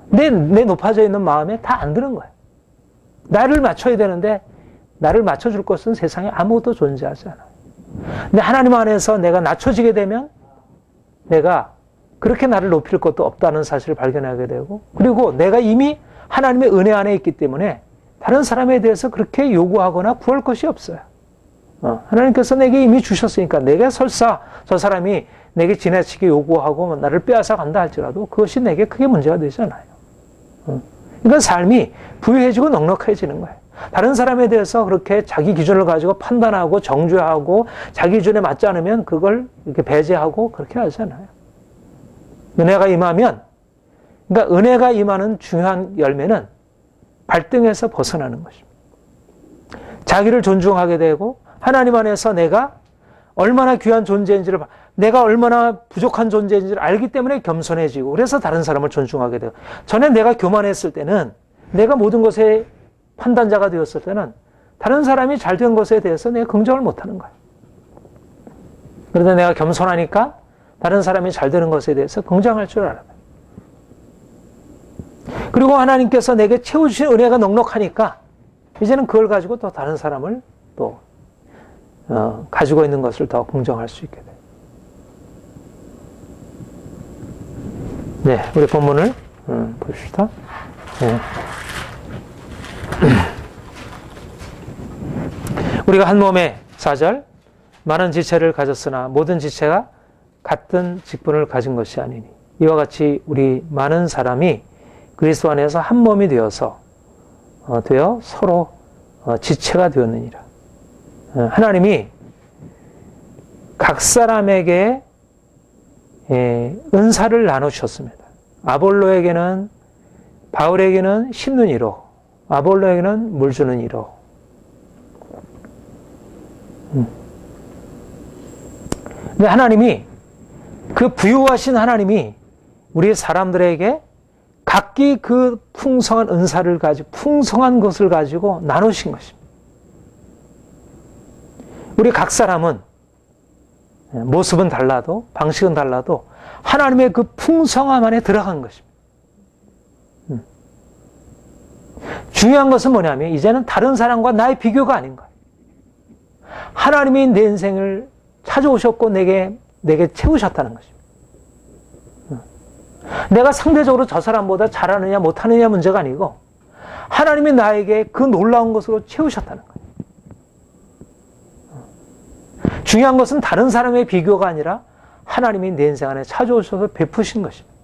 내 높아져 있는 마음에 다 안 드는 거예요. 나를 맞춰야 되는데 나를 맞춰줄 것은 세상에 아무것도 존재하지 않아요. 근데 하나님 안에서 내가 낮춰지게 되면 내가 그렇게 나를 높일 것도 없다는 사실을 발견하게 되고 그리고 내가 이미 하나님의 은혜 안에 있기 때문에 다른 사람에 대해서 그렇게 요구하거나 구할 것이 없어요. 하나님께서 내게 이미 주셨으니까 내게 설사 저 사람이 내게 지나치게 요구하고 나를 빼앗아 간다 할지라도 그것이 내게 크게 문제가 되지 않아요. 그러니까 삶이 부유해지고 넉넉해지는 거예요. 다른 사람에 대해서 그렇게 자기 기준을 가지고 판단하고 정죄하고 자기 기준에 맞지 않으면 그걸 이렇게 배제하고 그렇게 하지 않아요. 은혜가 임하면, 그러니까 은혜가 임하는 중요한 열매는 발등에서 벗어나는 것입니다. 자기를 존중하게 되고 하나님 안에서 내가 얼마나 귀한 존재인지를 내가 얼마나 부족한 존재인지를 알기 때문에 겸손해지고 그래서 다른 사람을 존중하게 돼요. 전에 내가 교만했을 때는 내가 모든 것의 판단자가 되었을 때는 다른 사람이 잘 된 것에 대해서 내가 긍정을 못하는 거예요. 그런데 내가 겸손하니까 다른 사람이 잘 되는 것에 대해서 긍정할 줄 알아요. 그리고 하나님께서 내게 채워주신 은혜가 넉넉하니까 이제는 그걸 가지고 또 다른 사람을 또 가지고 있는 것을 더 긍정할 수 있게 돼요. 네, 우리 본문을 봅시다. 네. 우리가 한 몸의 4절 많은 지체를 가졌으나 모든 지체가 같은 직분을 가진 것이 아니니 이와 같이 우리 많은 사람이 그리스도 안에서 한 몸이 되어 서로 지체가 되었느니라. 하나님이 각 사람에게 은사를 나누셨습니다. 아볼로에게는 바울에게는 심는 이로 아볼로에게는 물 주는 이로. 근데 하나님이 그 부유하신 하나님이 우리 사람들에게 각기 그 풍성한 은사를 가지고 풍성한 것을 가지고 나누신 것입니다. 우리 각 사람은 모습은 달라도 방식은 달라도 하나님의 그 풍성함 안에 들어간 것입니다. 중요한 것은 뭐냐면 이제는 다른 사람과 나의 비교가 아닌 거예요. 하나님이 내 인생을 찾아오셨고 내게 채우셨다는 것입니다. 내가 상대적으로 저 사람보다 잘하느냐 못하느냐 문제가 아니고 하나님이 나에게 그 놀라운 것으로 채우셨다는 거예요. 중요한 것은 다른 사람의 비교가 아니라 하나님이 내 인생 안에 찾아오셔서 베푸신 것입니다.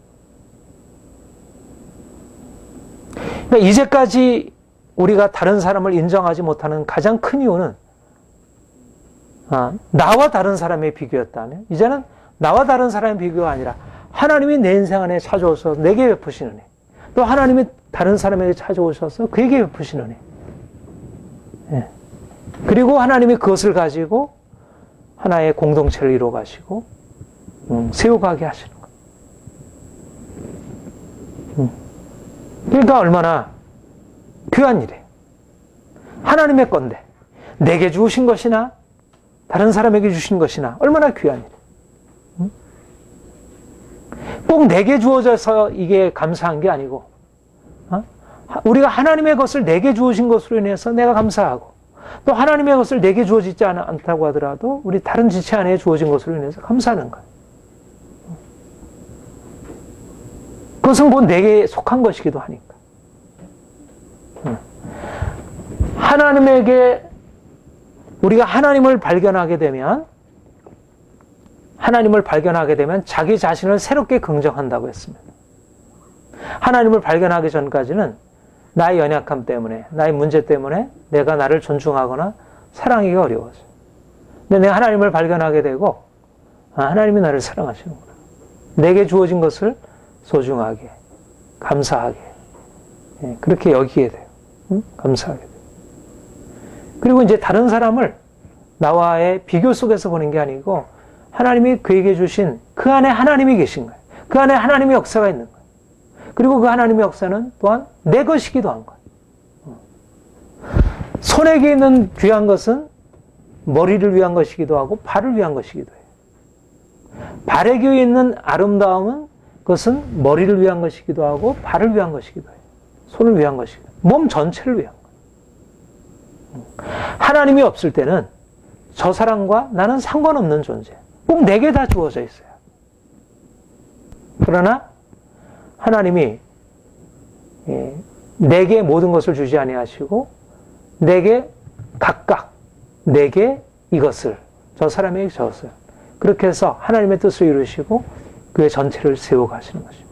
그러니까 이제까지 우리가 다른 사람을 인정하지 못하는 가장 큰 이유는 나와 다른 사람의 비교였다면 이제는 나와 다른 사람의 비교가 아니라 하나님이 내 인생 안에 찾아오셔서 내게 베푸시는 은혜, 또 하나님이 다른 사람에게 찾아오셔서 그에게 베푸시는 은혜. 예. 그리고 하나님이 그것을 가지고 하나의 공동체를 이루어 가시고 세워가게 하시는 거예요. 그러니까 얼마나 귀한 일이에요. 하나님의 건데 내게 주신 것이나 다른 사람에게 주신 것이나 얼마나 귀한 일. 꼭 내게 주어져서 이게 감사한 게 아니고 우리가 하나님의 것을 내게 주어진 것으로 인해서 내가 감사하고 또 하나님의 것을 내게 주어지지 않다고 하더라도 우리 다른 지체 안에 주어진 것으로 인해서 감사하는 거예요. 그것은 곧 내게 속한 것이기도 하니까. 하나님에게 우리가 하나님을 발견하게 되면 자기 자신을 새롭게 긍정한다고 했습니다. 하나님을 발견하기 전까지는 나의 연약함 때문에, 나의 문제 때문에 내가 나를 존중하거나 사랑하기가 어려워져요. 근데 내가 하나님을 발견하게 되고 하나님이 나를 사랑하시는구나. 내게 주어진 것을 소중하게, 감사하게 그렇게 여기게 돼요. 감사하게 돼요. 그리고 이제 다른 사람을 나와의 비교 속에서 보는 게 아니고 하나님이 그에게 주신 그 안에 하나님이 계신 거예요. 그 안에 하나님의 역사가 있는 거예요. 그리고 그 하나님의 역사는 또한 내 것이기도 한 거예요. 손에게 있는 귀한 것은 머리를 위한 것이기도 하고 발을 위한 것이기도 해요. 발에게 있는 아름다움은 그것은 머리를 위한 것이기도 하고 발을 위한 것이기도 해요. 손을 위한 것이기도 해요. 몸 전체를 위한 거예요. 하나님이 없을 때는 저 사람과 나는 상관없는 존재. 꼭 내게 다 주어져 있어요. 그러나 하나님이 내게 모든 것을 주지 아니하시고 내게 각각 내게 이것을 저 사람에게 저것을 그렇게 해서 하나님의 뜻을 이루시고 그의 전체를 세워가시는 것입니다.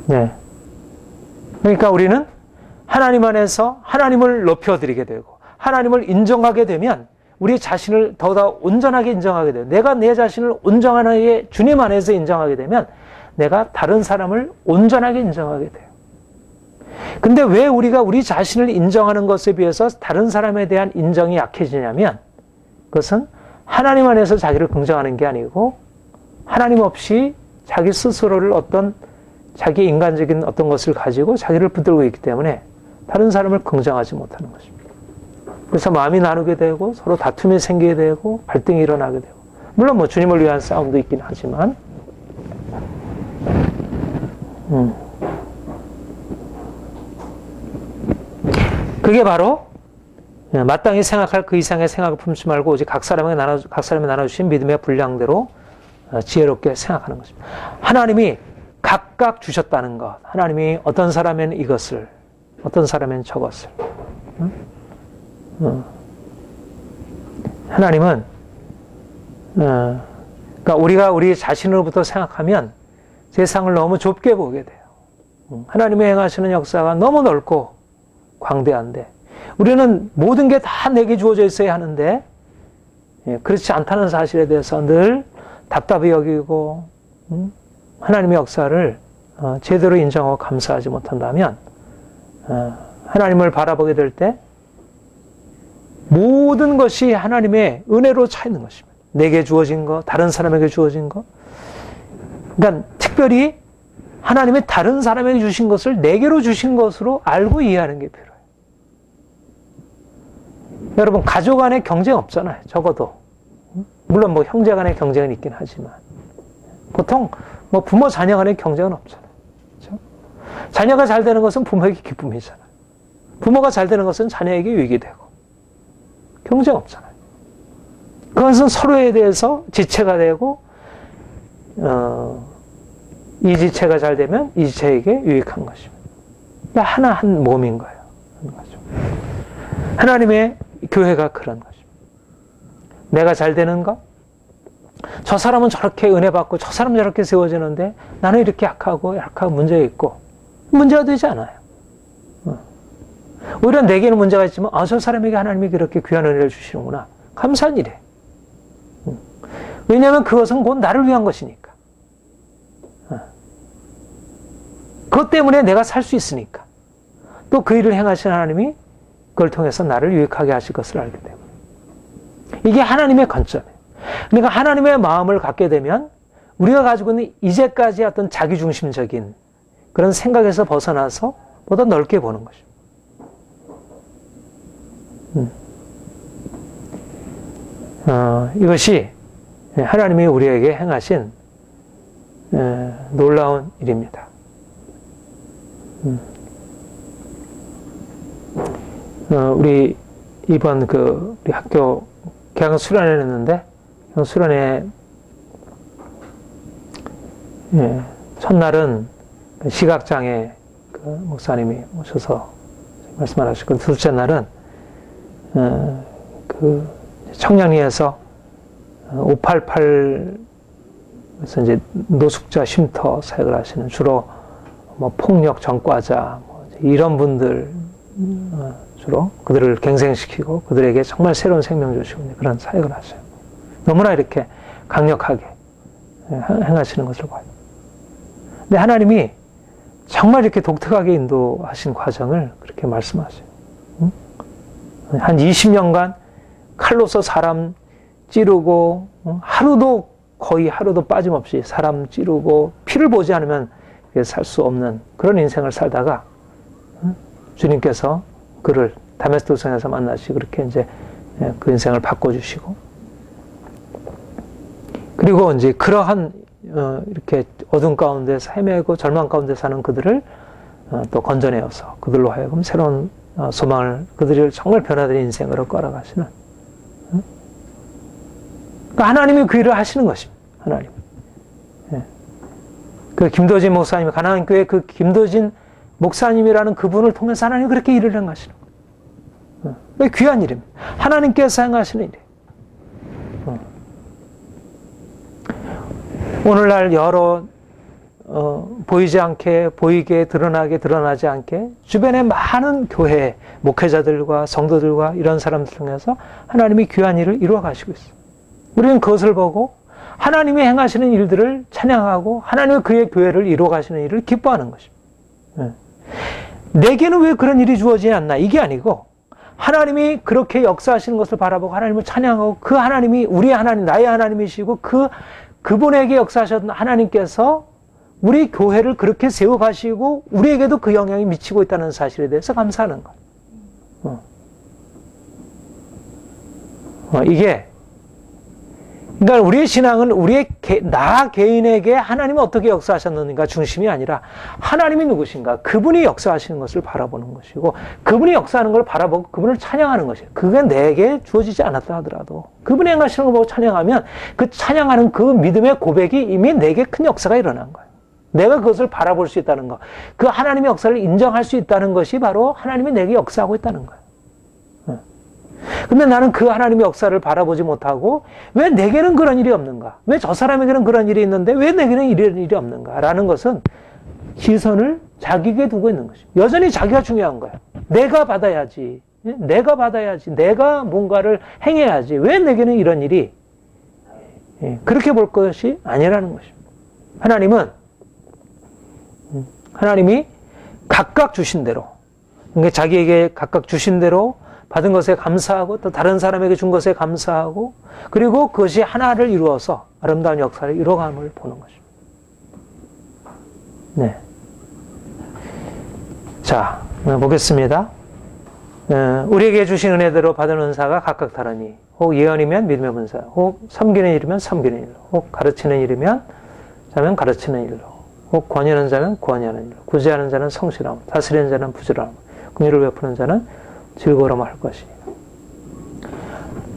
네. 그러니까 우리는 하나님 안에서 하나님을 높여드리게 되고 하나님을 인정하게 되면 우리 자신을 더더 온전하게 인정하게 돼요. 내가 내 자신을 온전하게 주님 안에서 인정하게 되면 내가 다른 사람을 온전하게 인정하게 돼요. 근데 왜 우리가 우리 자신을 인정하는 것에 비해서 다른 사람에 대한 인정이 약해지냐면 그것은 하나님 안에서 자기를 긍정하는 게 아니고 하나님 없이 자기 스스로를 어떤 자기 인간적인 어떤 것을 가지고 자기를 붙들고 있기 때문에 다른 사람을 긍정하지 못하는 것입니다. 그래서 마음이 나누게 되고 서로 다툼이 생기게 되고 갈등이 일어나게 되고 물론 뭐 주님을 위한 싸움도 있긴 하지만 그게 바로 마땅히 생각할 그 이상의 생각을 품지 말고 오직 각 사람에게 나눠주신 믿음의 분량대로 지혜롭게 생각하는 것입니다. 하나님이 각각 주셨다는 것, 하나님이 어떤 사람에는 이것을, 어떤 사람에는 저것을. 하나님은 그러니까 우리가 우리 자신으로부터 생각하면 세상을 너무 좁게 보게 돼요. 하나님이 행하시는 역사가 너무 넓고 광대한데 우리는 모든 게 다 내게 주어져 있어야 하는데 그렇지 않다는 사실에 대해서 늘 답답히 여기고 하나님의 역사를 제대로 인정하고 감사하지 못한다면 하나님을 바라보게 될 때 모든 것이 하나님의 은혜로 차 있는 것입니다. 내게 주어진 것, 다른 사람에게 주어진 것. 그러니까 특별히 하나님이 다른 사람에게 주신 것을 내게로 주신 것으로 알고 이해하는 게 필요해요. 여러분 가족 간에 경쟁 없잖아요. 적어도. 물론 뭐 형제 간의 경쟁은 있긴 하지만 보통 뭐 부모 자녀 간의 경쟁은 없잖아요. 그렇죠? 자녀가 잘 되는 것은 부모에게 기쁨이잖아요. 부모가 잘 되는 것은 자녀에게 유익이 되고 경쟁 없잖아요. 그것은 서로에 대해서 지체가 되고 이 지체가 잘 되면 이 지체에게 유익한 것입니다. 하나 한 몸인 거예요. 하나님의 교회가 그런 것입니다. 내가 잘 되는 것, 저 사람은 저렇게 은혜 받고 저 사람은 저렇게 세워지는데 나는 이렇게 약하고 문제가 있고 문제가 되지 않아요. 오히려 내게는 문제가 있지만 저 사람에게 하나님이 그렇게 귀한 은혜를 주시는구나. 감사한 일이에요. 왜냐하면 그것은 곧 나를 위한 것이니까. 그것 때문에 내가 살 수 있으니까. 또 그 일을 행하신 하나님이 그걸 통해서 나를 유익하게 하실 것을 알기 때문에. 이게 하나님의 관점이에요. 그러니까 하나님의 마음을 갖게 되면 우리가 가지고 있는 이제까지 어떤 자기중심적인 그런 생각에서 벗어나서 보다 넓게 보는 것입니다. 이것이 하나님이 우리에게 행하신 놀라운 일입니다. 우리 이번 우리 학교 개강 수련회를 했는데, 수련회 첫날은 시각장애 목사님이 오셔서 말씀하시고, 둘째 날은 청량리에서 588에서 이제 노숙자 쉼터 사역을 하시는, 주로 폭력 전과자 이런 분들 주로 그들을 갱생시키고 그들에게 정말 새로운 생명 주시고 그런 사역을 하셔요. 너무나 이렇게 강력하게 행하시는 것을 봐요. 근데 하나님이 정말 이렇게 독특하게 인도하신 과정을 그렇게 말씀하세요. 한 20년간 칼로서 사람 찌르고, 거의 하루도 빠짐없이 사람 찌르고, 피를 보지 않으면 살 수 없는 그런 인생을 살다가, 주님께서 그를 다메스크 성에서 만나시고, 그렇게 이제 그 인생을 바꿔주시고, 그리고 이제 그러한, 이렇게 어둠 가운데서 헤매고 절망 가운데 사는 그들을 또 건져내어서 그들로 하여금 새로운 소망을, 그들을 정말 변화된 인생으로 끌어가시는, 그러니까 하나님이 그 일을 하시는 것입니다. 하나님. 그 김도진 목사님, 가나안 교회 그 김도진 목사님이라는 그분을 통해서 하나님이 그렇게 일을 행하시는 거예요. 귀한 일입니다. 하나님께서 행하시는 일이에요. 오늘날 여러 보이지 않게, 보이게, 드러나지 않게 주변에 많은 교회 목회자들과 성도들과 이런 사람들 통해서 하나님이 귀한 일을 이루어 가시고 있어요. 우리는 그것을 보고 하나님이 행하시는 일들을 찬양하고 하나님의 그의 교회를 이루어 가시는 일을 기뻐하는 것입니다. 내게는 왜 그런 일이 주어지지 않나? 이게 아니고 하나님이 그렇게 역사하시는 것을 바라보고 하나님을 찬양하고, 그 하나님이 우리의 하나님, 나의 하나님이시고 그분에게 역사하셨던 하나님께서 우리 교회를 그렇게 세워가시고 우리에게도 그 영향이 미치고 있다는 사실에 대해서 감사하는 거예요. 이게, 그러니까 우리의 신앙은 나 개인에게 하나님은 어떻게 역사하셨는가 중심이 아니라 하나님이 누구신가, 그분이 역사하시는 것을 바라보는 것이고, 그분이 역사하는 걸 바라보고 그분을 찬양하는 것이에요. 그게 내게 주어지지 않았다 하더라도 그분이 행하시는 걸 보고 찬양하면 그 찬양하는 그 믿음의 고백이 이미 내게 큰 역사가 일어난 거예요. 내가 그것을 바라볼 수 있다는 것, 그 하나님의 역사를 인정할 수 있다는 것이 바로 하나님이 내게 역사하고 있다는 거예요. 근데 나는 그 하나님의 역사를 바라보지 못하고 왜 내게는 그런 일이 없는가? 왜 저 사람에게는 그런 일이 있는데 왜 내게는 이런 일이 없는가? 라는 것은 시선을 자기에게 두고 있는 것입니다. 여전히 자기가 중요한 거예요. 내가 받아야지. 내가 뭔가를 행해야지. 왜 내게는 이런 일이? 그렇게 볼 것이 아니라는 것입니다. 하나님이 각각 주신 대로, 그러니까 자기에게 각각 주신 대로 받은 것에 감사하고 또 다른 사람에게 준 것에 감사하고, 그리고 그것이 하나를 이루어서 아름다운 역사를 이루어감을 보는 것입니다. 네. 자, 보겠습니다. 우리에게 주신 은혜대로 받은 은사가 각각 다르니, 혹 예언이면 믿음의 분사, 혹 섬기는 일이면 섬기는 일로, 혹 가르치는 일이면 자면 가르치는 일로, 혹 권유하는 자면 권유하는 일로, 구제하는 자는 성실함, 다스리는 자는 부지런함, 긍휼을 베푸는 자는 즐거워라 할 것이니라.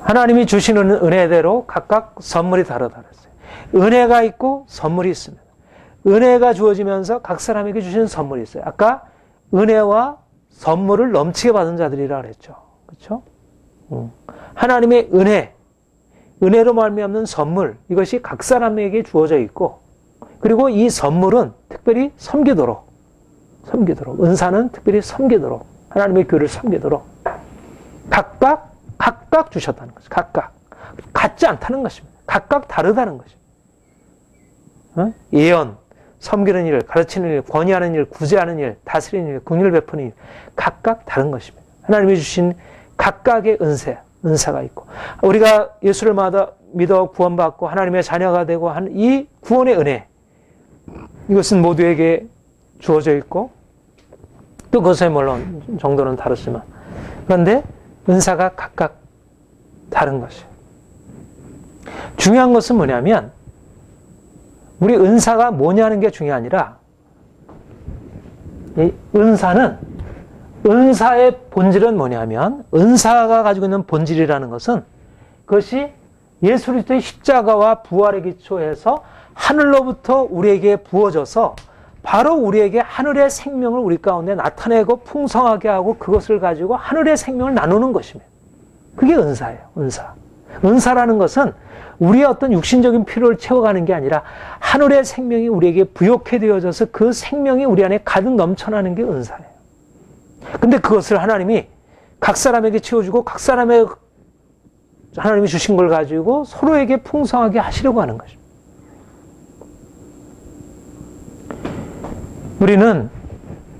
하나님이 주시는 은혜대로 각각 선물이 다르다 그랬어요. 은혜가 있고 선물이 있습니다. 은혜가 주어지면서 각 사람에게 주시는 선물이 있어요. 아까 은혜와 선물을 넘치게 받은 자들이라 그랬죠. 그렇죠? 하나님의 은혜로 말미암는 선물, 이것이 각 사람에게 주어져 있고, 그리고 이 선물은 특별히 섬기도록, 은사는 특별히 섬기도록, 하나님의 교회를 섬기도록 각각 주셨다는 것이죠. 각각. 같지 않다는 것입니다. 각각 다르다는 것입니다. 예언, 섬기는 일, 가르치는 일, 권유하는 일, 구제하는 일, 다스리는 일, 긍휼을 베푸는 일, 각각 다른 것입니다. 하나님이 주신 각각의 은사가 있고, 우리가 예수를 믿어 구원받고 하나님의 자녀가 되고 한 이 구원의 은혜, 이것은 모두에게 주어져 있고, 또 그것의 물론 정도는 다르지만, 그런데 은사가 각각 다른 것이에요. 중요한 것은 뭐냐면 우리 은사가 뭐냐는 게 중요한 게 아니라 이 은사는 은사의 본질은 뭐냐면 은사가 가지고 있는 본질이라는 것은 그것이 예수 그리스도의 십자가와 부활에 기초해서 하늘로부터 우리에게 부어져서 바로 우리에게 하늘의 생명을 우리 가운데 나타내고 풍성하게 하고 그것을 가지고 하늘의 생명을 나누는 것입니다. 그게 은사예요. 은사. 은사라는 것은 우리의 어떤 육신적인 필요를 채워가는 게 아니라 하늘의 생명이 우리에게 부욕해 되어져서 그 생명이 우리 안에 가득 넘쳐나는 게 은사예요. 근데 그것을 하나님이 각 사람에게 채워주고 각 사람의 하나님이 주신 걸 가지고 서로에게 풍성하게 하시려고 하는 것입니다. 우리는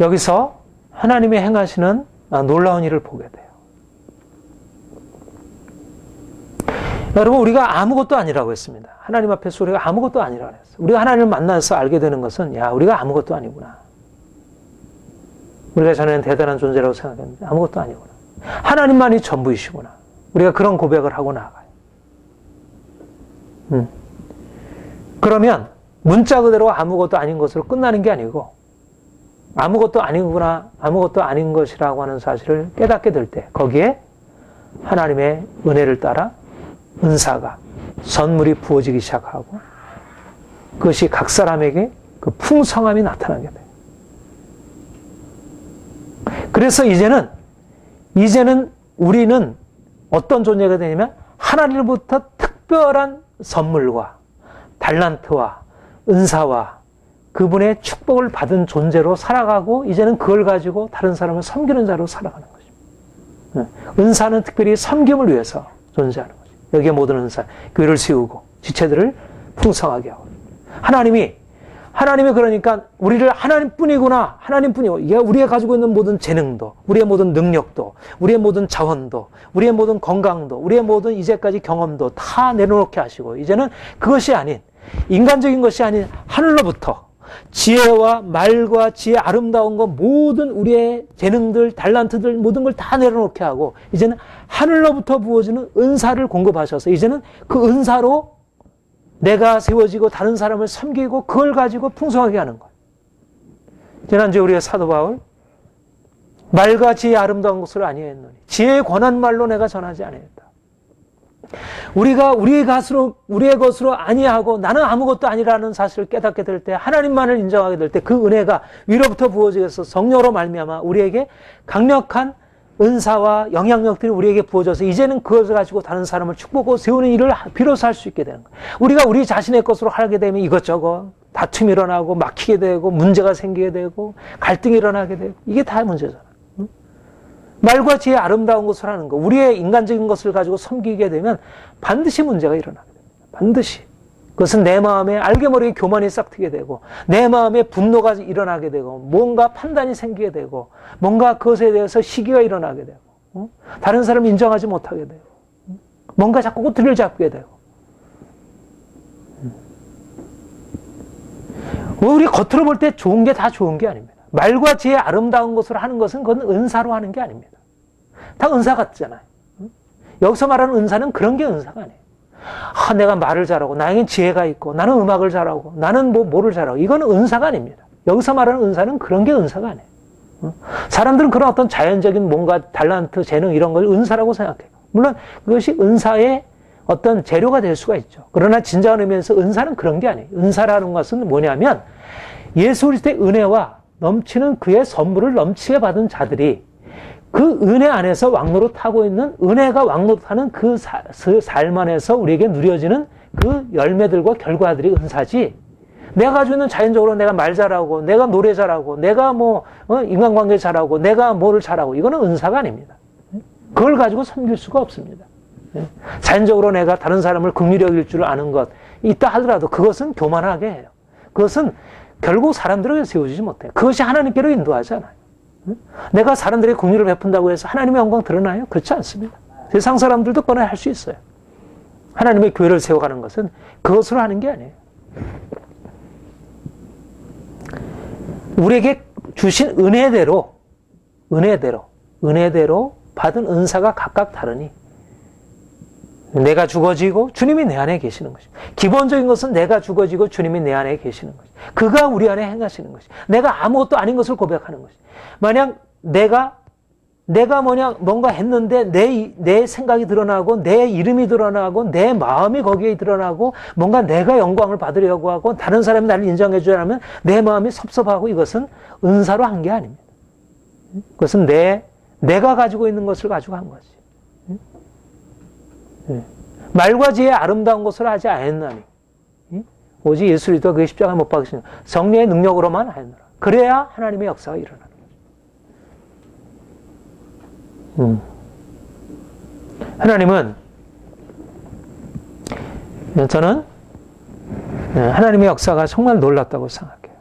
여기서 하나님이 행하시는 놀라운 일을 보게 돼요. 여러분, 우리가 아무것도 아니라고 했습니다. 하나님 앞에서 우리가 아무것도 아니라고 했어요. 우리가 하나님을 만나서 알게 되는 것은 우리가 아무것도 아니구나. 우리가 전에는 대단한 존재라고 생각했는데 아무것도 아니구나. 하나님만이 전부이시구나. 우리가 그런 고백을 하고 나가요. 그러면 문자 그대로 아무것도 아닌 것으로 끝나는 게 아니고 아무것도 아니구나, 아무것도 아닌 것이라고 하는 사실을 깨닫게 될 때 거기에 하나님의 은혜를 따라 은사가, 선물이 부어지기 시작하고 그것이 각 사람에게 그 풍성함이 나타나게 돼요. 그래서 이제는 우리는 어떤 존재가 되냐면 하나님으로부터 특별한 선물과 달란트와 은사와 그분의 축복을 받은 존재로 살아가고 이제는 그걸 가지고 다른 사람을 섬기는 자로 살아가는 것입니다. 은사는 특별히 섬김을 위해서 존재하는 거죠. 여기에 모든 은사, 교회를 세우고 지체들을 풍성하게 하고 하나님이 그러니까 우리를 하나님뿐이구나, 하나님뿐이고 이게 우리가 가지고 있는 모든 재능도, 우리의 모든 능력도, 우리의 모든 자원도, 우리의 모든 건강도, 우리의 모든 이제까지 경험도 다 내려놓게 하시고 이제는 그것이 아닌 인간적인 것이 아닌 하늘로부터 지혜와 말과 지혜 아름다운 것 모든 우리의 재능들, 달란트들 모든 걸 다 내려놓게 하고 이제는 하늘로부터 부어지는 은사를 공급하셔서 이제는 그 은사로 내가 세워지고 다른 사람을 섬기고 그걸 가지고 풍성하게 하는 거예요. 지난주에 우리가 사도 바울 말과 지혜의 아름다운 것을 아니했노니 지혜의 권한 말로 내가 전하지 아니했다. 우리가 우리의 것으로 아니하고 나는 아무것도 아니라는 사실을 깨닫게 될 때 하나님만을 인정하게 될 때 그 은혜가 위로부터 부어져서 성령으로 말미암아 우리에게 강력한 은사와 영향력들이 우리에게 부어져서 이제는 그것을 가지고 다른 사람을 축복하고 세우는 일을 비로소 할 수 있게 되는 거예요. 우리가 우리 자신의 것으로 하게 되면 이것저것 다툼이 일어나고 막히게 되고 문제가 생기게 되고 갈등이 일어나게 되고 이게 다 문제잖아요. 말과 지혜의 아름다운 것을 하는 거, 우리의 인간적인 것을 가지고 섬기게 되면 반드시 문제가 일어나게 됩니다. 반드시. 그것은 내 마음에 알게 모르게 교만이 싹트게 되고 내 마음에 분노가 일어나게 되고 뭔가 판단이 생기게 되고 뭔가 그것에 대해서 시기가 일어나게 되고 다른 사람을 인정하지 못하게 되고 뭔가 자꾸 꼬투리를 잡게 되고 우리 겉으로 볼 때 좋은 게 다 좋은 게 아닙니다. 말과 지혜의 아름다운 것을 하는 것은 그건 은사로 하는 게 아닙니다. 다 은사 같잖아요. 여기서 말하는 은사는 그런 게 은사가 아니에요. 내가 말을 잘하고 나에겐 지혜가 있고 나는 음악을 잘하고 나는 뭐를 잘하고 이건 은사가 아닙니다. 여기서 말하는 은사는 그런 게 은사가 아니에요. 사람들은 그런 어떤 자연적인 뭔가 달란트, 재능 이런 걸 은사라고 생각해요. 물론 그것이 은사의 어떤 재료가 될 수가 있죠. 그러나 진정한 의미에서 은사는 그런 게 아니에요. 은사라는 것은 뭐냐면 예수 그리스도의 은혜와 넘치는 그의 선물을 넘치게 받은 자들이 그 은혜 안에서 왕노릇하고 있는 은혜가 왕노릇하는 그 삶 안에서 우리에게 누려지는 그 열매들과 결과들이 은사지 내가 가지고 있는 자연적으로 내가 말 잘하고 내가 노래 잘하고 내가 인간관계 잘하고 내가 뭐를 잘하고 이거는 은사가 아닙니다. 그걸 가지고 섬길 수가 없습니다. 자연적으로 내가 다른 사람을 긍휼히 여길 줄 아는 것 있다 하더라도 그것은 교만하게 해요. 그것은 결국 사람들에게 세워지지 못해요. 그것이 하나님께로 인도하지 않아요. 내가 사람들에게 긍휼을 베푼다고 해서 하나님의 영광 드러나요? 그렇지 않습니다. 세상 사람들도 꺼내 할 수 있어요. 하나님의 교회를 세워가는 것은 그것으로 하는 게 아니에요. 우리에게 주신 은혜대로 받은 은사가 각각 다르니 내가 죽어지고 주님이 내 안에 계시는 것입니다. 기본적인 것은 내가 죽어지고 주님이 내 안에 계시는 것입니다. 그가 우리 안에 행하시는 것입니다. 내가 아무것도 아닌 것을 고백하는 것입니다. 만약 내가 뭔가 했는데 내 생각이 드러나고 내 이름이 드러나고 내 마음이 거기에 드러나고 뭔가 내가 영광을 받으려고 하고 다른 사람이 나를 인정해 주려면 내 마음이 섭섭하고 이것은 은사로 한 게 아닙니다. 그것은 내가 가지고 있는 것을 가지고 한 거지. 말과 지혜의 아름다운 것을 하지 않았나니 오직 예수 그리스도 그 십자가에 못 박으신 성령의 능력으로만 하였노라. 그래야 하나님의 역사가 일어나는 거죠. 하나님은 저는 하나님의 역사가 정말 놀랍다고 생각해요.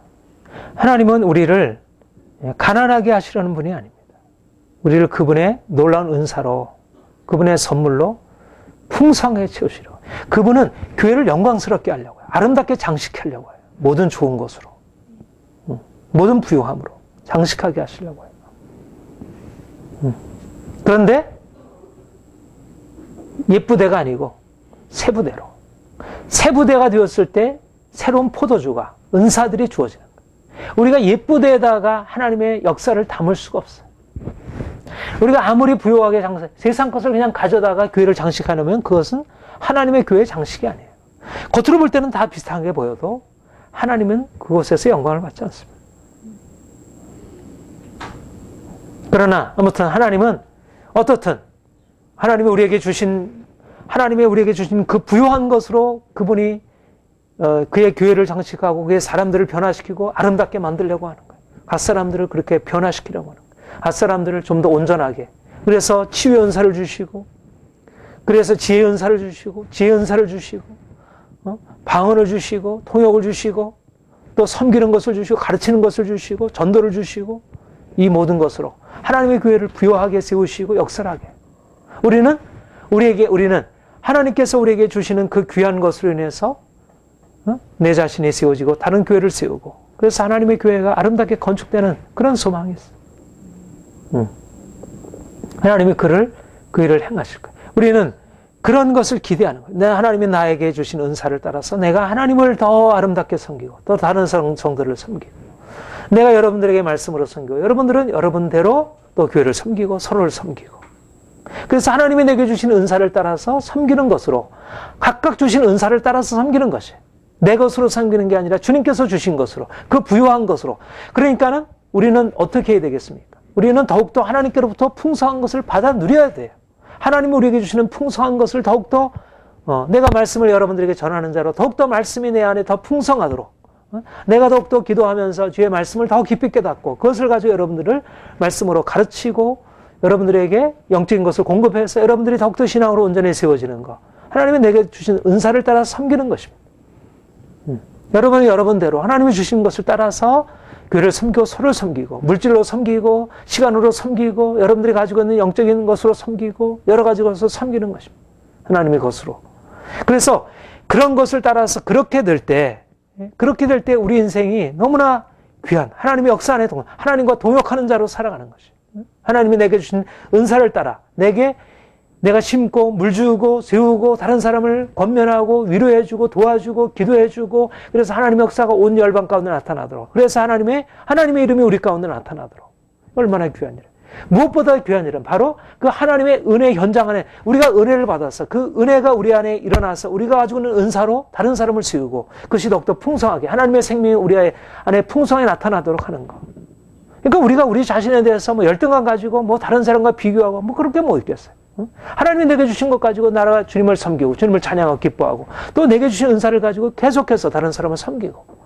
하나님은 우리를 가난하게 하시려는 분이 아닙니다. 우리를 그분의 놀라운 은사로 그분의 선물로 풍성하게 채우시려고. 그분은 교회를 영광스럽게 하려고요. 아름답게 장식하려고 해요. 모든 좋은 것으로. 모든 부요함으로 장식하게 하시려고 해요. 그런데 옛부대가 아니고 새부대로. 새부대가 되었을 때 새로운 포도주가 은사들이 주어지는 거예요. 우리가 옛부대에다가 하나님의 역사를 담을 수가 없어요. 우리가 아무리 부요하게 세상 것을 그냥 가져다가 교회를 장식하려면 그것은 하나님의 교회의 장식이 아니에요. 겉으로 볼 때는 다 비슷하게 보여도 하나님은 그곳에서 영광을 받지 않습니다. 그러나 아무튼 하나님은 어떻든 하나님이 우리에게 주신 그 부요한 것으로 그분이 그의 교회를 장식하고 그의 사람들을 변화시키고 아름답게 만들려고 하는 거예요. 각 사람들을 그렇게 변화시키려고 하는 거예요. 각 사람들을 좀 더 온전하게. 그래서 치유의 은사를 주시고, 그래서 지혜의 은사를 주시고, 지혜의 은사를 주시고, 방언을 주시고, 통역을 주시고, 또 섬기는 것을 주시고, 가르치는 것을 주시고, 전도를 주시고, 이 모든 것으로 하나님의 교회를 부요하게 세우시고 역설하게. 우리는 하나님께서 우리에게 주시는 그 귀한 것으로 인해서 내 자신이 세워지고 다른 교회를 세우고, 그래서 하나님의 교회가 아름답게 건축되는 그런 소망이 있어요. 하나님이 그 일을 행하실 거예요. 우리는 그런 것을 기대하는 거예요. 하나님이 나에게 주신 은사를 따라서 내가 하나님을 더 아름답게 섬기고 또 다른 성도를 섬기고, 내가 여러분들에게 말씀으로 섬기고 여러분들은 여러분대로 또 교회를 섬기고 서로를 섬기고, 그래서 하나님이 내게 주신 은사를 따라서 섬기는 것으로, 각각 주신 은사를 따라서 섬기는 것이 내 것으로 섬기는 게 아니라 주님께서 주신 것으로, 그 부요한 것으로. 그러니까는 우리는 어떻게 해야 되겠습니까? 우리는 더욱더 하나님께로부터 풍성한 것을 받아 누려야 돼요. 하나님이 우리에게 주시는 풍성한 것을 더욱더 내가 말씀을 여러분들에게 전하는 자로 더욱더 말씀이 내 안에 더 풍성하도록, 내가 더욱더 기도하면서 주의 말씀을 더 깊이 깨닫고 그것을 가지고 여러분들을 말씀으로 가르치고 여러분들에게 영적인 것을 공급해서 여러분들이 더욱더 신앙으로 온전히 세워지는 것, 하나님이 내게 주신 은사를 따라 섬기는 것입니다. 여러분이 여러분대로 하나님이 주신 것을 따라서 교회를 섬기고 서로를 섬기고 물질로 섬기고 시간으로 섬기고 여러분들이 가지고 있는 영적인 것으로 섬기고 여러 가지 것으로 섬기는 것입니다. 하나님의 것으로. 그래서 그런 것을 따라서 그렇게 될 때 우리 인생이 너무나 귀한 하나님의 역사 안에 하나님과 동역하는 자로 살아가는 것이, 하나님이 내게 주신 은사를 따라 내가 심고 물 주고 세우고 다른 사람을 권면하고 위로해주고 도와주고 기도해주고, 그래서 하나님의 역사가 온 열방 가운데 나타나도록, 그래서 하나님의 이름이 우리 가운데 나타나도록. 얼마나 귀한 일. 무엇보다 귀한 일은 바로 그 하나님의 은혜 현장 안에 우리가 은혜를 받아서 그 은혜가 우리 안에 일어나서 우리가 가지고 있는 은사로 다른 사람을 세우고 그것이 더욱더 풍성하게 하나님의 생명이 우리 안에 풍성하게 나타나도록 하는 것. 그러니까 우리가 우리 자신에 대해서 열등감 가지고 다른 사람과 비교하고 그렇게 뭐 있겠어요. 하나님이 내게 주신 것 가지고 나라가 주님을 섬기고 주님을 찬양하고 기뻐하고 또 내게 주신 은사를 가지고 계속해서 다른 사람을 섬기고,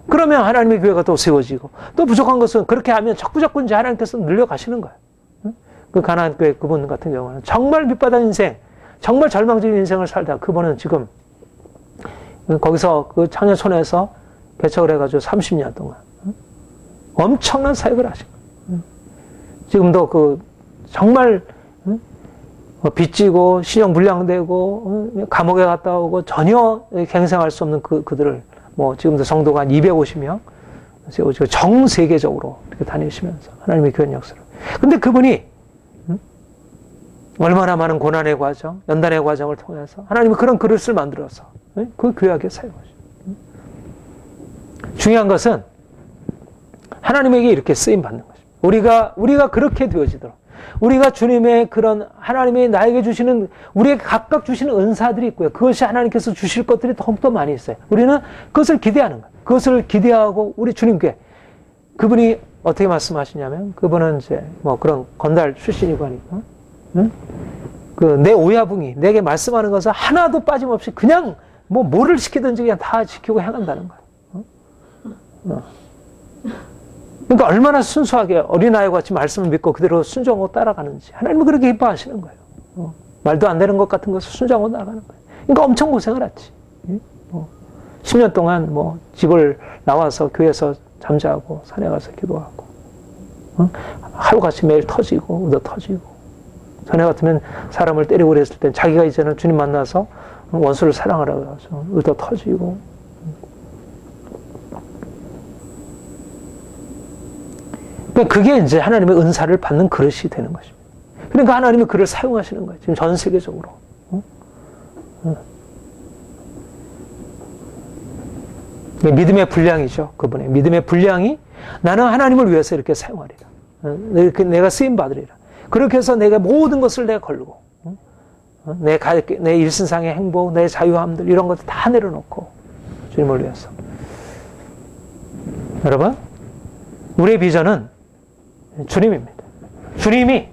그러면 하나님의 교회가 또 세워지고, 또 부족한 것은 그렇게 하면 자꾸 이제 하나님께서 늘려가시는 거예요. 그 가나안 교회 그분 같은 경우는 정말 밑바닥 인생, 정말 절망적인 인생을 살다 그분은 지금 거기서 그 창녀촌에서 개척을 해가지고 30년 동안 엄청난 사역을 하신 거예요. 지금도 정말 빚지고 신용 불량되고 감옥에 갔다 오고 전혀 갱생할 수 없는 그들을 지금도 성도가 한 250명 전 세계적으로 이렇게 다니시면서 하나님의 교회 역사를. 근데 그분이 얼마나 많은 고난의 과정, 연단의 과정을 통해서 하나님이 그런 그릇을 만들어서 그 귀하게 사용하죠. 중요한 것은 하나님에게 이렇게 쓰임 받는 것입니다. 우리가 그렇게 되어지도록, 우리가 주님의 그런 하나님이 나에게 주시는, 우리에게 각각 주시는 은사들이 있고요. 그것이 하나님께서 주실 것들이 더욱더 많이 있어요. 우리는 그것을 기대하는 거예요. 그것을 기대하고 우리 주님께, 그분이 어떻게 말씀하시냐면, 그분은 이제 뭐 그런 건달 출신이고 하니까, 내 오야붕이 내게 말씀하는 것을 하나도 빠짐없이 그냥 뭐를 시키든지 그냥 다 지키고 행한다는 거예요. 그러니까 얼마나 순수하게 어린아이와 같이 말씀을 믿고 그대로 순종하고 따라가는지 하나님은 그렇게 기뻐하시는 거예요. 말도 안 되는 것 같은 것을 순종하고 나가는 거예요. 그러니까 엄청 고생을 했지. 10년 동안 집을 나와서 교회에서 잠자고 산에 가서 기도하고 하루같이 매일 터지고 얻어 터지고, 전에 같으면 사람을 때리고 그랬을 때 자기가 이제는 주님 만나서 원수를 사랑하라고 해서 얻어 터지고, 그게 이제 하나님의 은사를 받는 그릇이 되는 것입니다. 그러니까 하나님이 그를 사용하시는 거예요. 지금 전 세계적으로. 믿음의 분량이죠. 그분의 믿음의 분량이 나는 하나님을 위해서 이렇게 사용하리라. 이렇게 내가 쓰임 받으리라. 그렇게 해서 내가 모든 것을 내가 걸고, 내 일신상의 행복, 내 자유함들 이런 것들 다 내려놓고 주님을 위해서. 여러분, 우리의 비전은 주님입니다. 주님이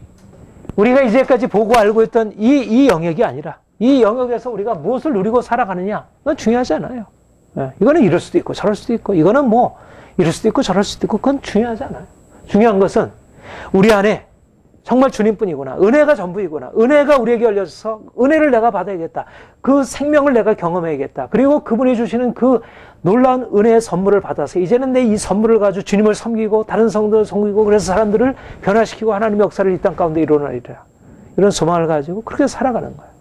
우리가 이제까지 보고 알고 있던 이 영역이 아니라 이 영역에서 우리가 무엇을 누리고 살아가느냐, 그건 중요하지 않아요. 이거는 이럴 수도 있고 저럴 수도 있고, 이거는 이럴 수도 있고 저럴 수도 있고, 그건 중요하지 않아요. 중요한 것은 우리 안에 정말 주님뿐이구나, 은혜가 전부이구나, 은혜가 우리에게 열려서 은혜를 내가 받아야겠다, 그 생명을 내가 경험해야겠다, 그리고 그분이 주시는 그 놀라운 은혜의 선물을 받아서 이제는 내 이 선물을 가지고 주님을 섬기고 다른 성도를 섬기고, 그래서 사람들을 변화시키고 하나님의 역사를 이 땅 가운데 이루어내리라, 이런 소망을 가지고 그렇게 살아가는 거예요.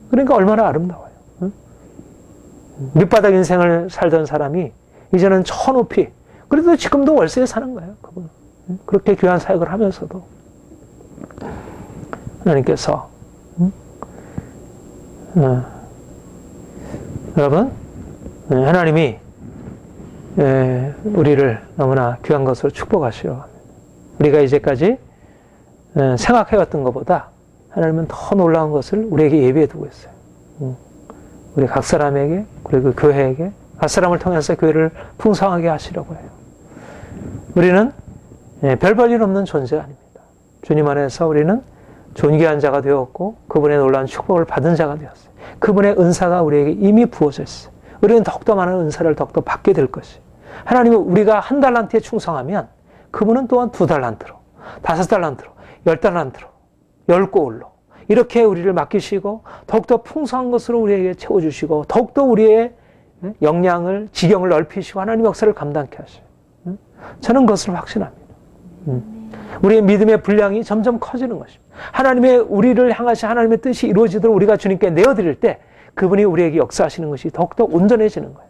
그러니까 얼마나 아름다워요. 밑바닥 인생을 살던 사람이 이제는 저 높이, 그래도 지금도 월세에 사는 거예요. 그분은 그렇게 귀한 사역을 하면서도 하나님께서 여러분, 하나님이 우리를 너무나 귀한 것으로 축복하시오. 우리가 이제까지 생각해왔던 것보다 하나님은 더 놀라운 것을 우리에게 예비해 두고 있어요. 우리 각 사람에게, 그리고 교회에게, 각 사람을 통해서 교회를 풍성하게 하시려고 해요. 우리는 별 볼 일 없는 존재가 아닙니다. 주님 안에서 우리는 존귀한 자가 되었고 그분의 놀라운 축복을 받은 자가 되었어요. 그분의 은사가 우리에게 이미 부어져 있어요. 우리는 더욱더 많은 은사를 더욱더 받게 될 것이에요. 하나님은 우리가 한 달란트에 충성하면 그분은 또한 2달란트로, 5달란트로, 10달란트로, 10고울로 이렇게 우리를 맡기시고 더욱더 풍성한 것으로 우리에게 채워주시고 더욱더 우리의 역량을, 지경을 넓히시고 하나님의 역사를 감당케 하셔요. 저는 그것을 확신합니다. 우리의 믿음의 분량이 점점 커지는 것입니다. 하나님의, 우리를 향하신 하나님의 뜻이 이루어지도록 우리가 주님께 내어드릴 때 그분이 우리에게 역사하시는 것이 더욱더 온전해지는 거예요.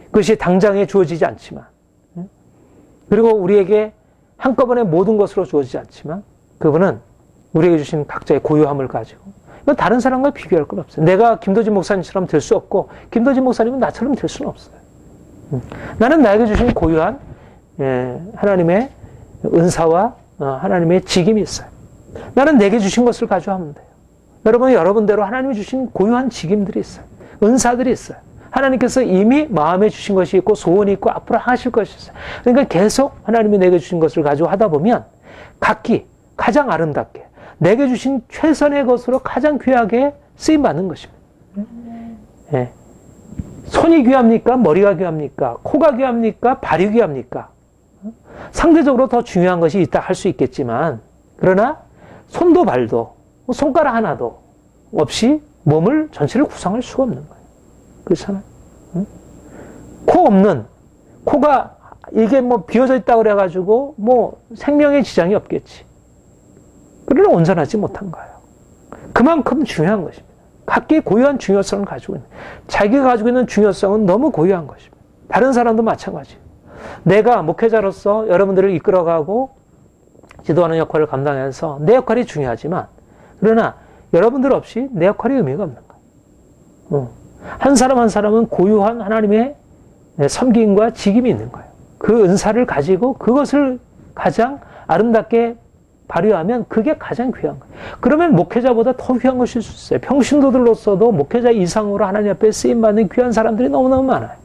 그것이 당장에 주어지지 않지만, 그리고 우리에게 한꺼번에 모든 것으로 주어지지 않지만 그분은 우리에게 주신 각자의 고유함을 가지고, 이건 다른 사람과 비교할 건 없어요. 내가 김도진 목사님처럼 될 수 없고 김도진 목사님은 나처럼 될 수는 없어요. 나는 나에게 주신 고유한 하나님의 은사와 하나님의 직임이 있어요. 나는 내게 주신 것을 가지고 하면 돼요. 여러분은 여러분대로 하나님이 주신 고유한 직임들이 있어요. 은사들이 있어요. 하나님께서 이미 마음에 주신 것이 있고 소원이 있고 앞으로 하실 것이 있어요. 그러니까 계속 하나님이 내게 주신 것을 가지고 하다 보면 각기 가장 아름답게 내게 주신 최선의 것으로 가장 귀하게 쓰임받는 것입니다. 손이 귀합니까? 머리가 귀합니까? 코가 귀합니까? 발이 귀합니까? 상대적으로 더 중요한 것이 있다 할 수 있겠지만, 그러나 손도 발도 손가락 하나도 없이 몸을 전체를 구성할 수가 없는 거예요. 그렇잖아요. 코 없는, 코가 이게 비어져 있다고 그래가지고 생명에 지장이 없겠지. 그러나 온전하지 못한 거예요. 그만큼 중요한 것입니다. 각기 고유한 중요성을 가지고 있는, 자기가 가지고 있는 중요성은 너무 고유한 것입니다. 다른 사람도 마찬가지예요. 내가 목회자로서 여러분들을 이끌어가고 지도하는 역할을 감당해서 내 역할이 중요하지만 그러나 여러분들 없이 내 역할이 의미가 없는 거예요. 한 사람 한 사람은 고유한 하나님의 섬김과 직임이 있는 거예요. 그 은사를 가지고 그것을 가장 아름답게 발휘하면 그게 가장 귀한 거예요. 그러면 목회자보다 더 귀한 것일 수 있어요. 평신도들로서도 목회자 이상으로 하나님 앞에 쓰임받는 귀한 사람들이 너무너무 많아요.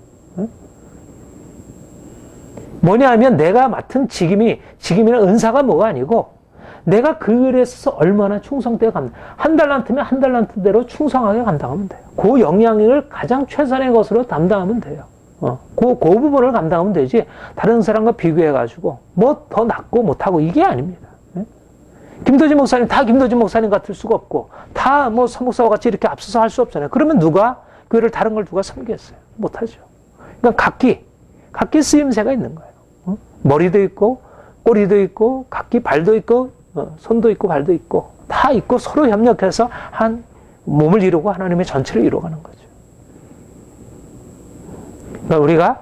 뭐냐 하면 내가 맡은 직임이나 은사가 뭐가 아니고 내가 그 일에 있어서 얼마나 충성되게 한 달란트면 한 달란트대로 충성하게 감당하면 돼요. 그 영향을 가장 최선의 것으로 담당하면 돼요. 그 부분을 감당하면 되지 다른 사람과 비교해가지고 뭐 더 낫고 못하고 이게 아닙니다. 김도진 목사님 다 김도진 목사님 같을 수가 없고 다 뭐 서목사와 같이 이렇게 앞서서 할 수 없잖아요. 그러면 누가 교회를 다른 걸 누가 섬기겠어요? 못하죠. 그러니까 각기 쓰임새가 있는 거예요. 머리도 있고 꼬리도 있고 각기 발도 있고 손도 있고 발도 있고 다 있고 서로 협력해서 한 몸을 이루고 하나님의 전체를 이루어가는 거죠. 그러니까 우리가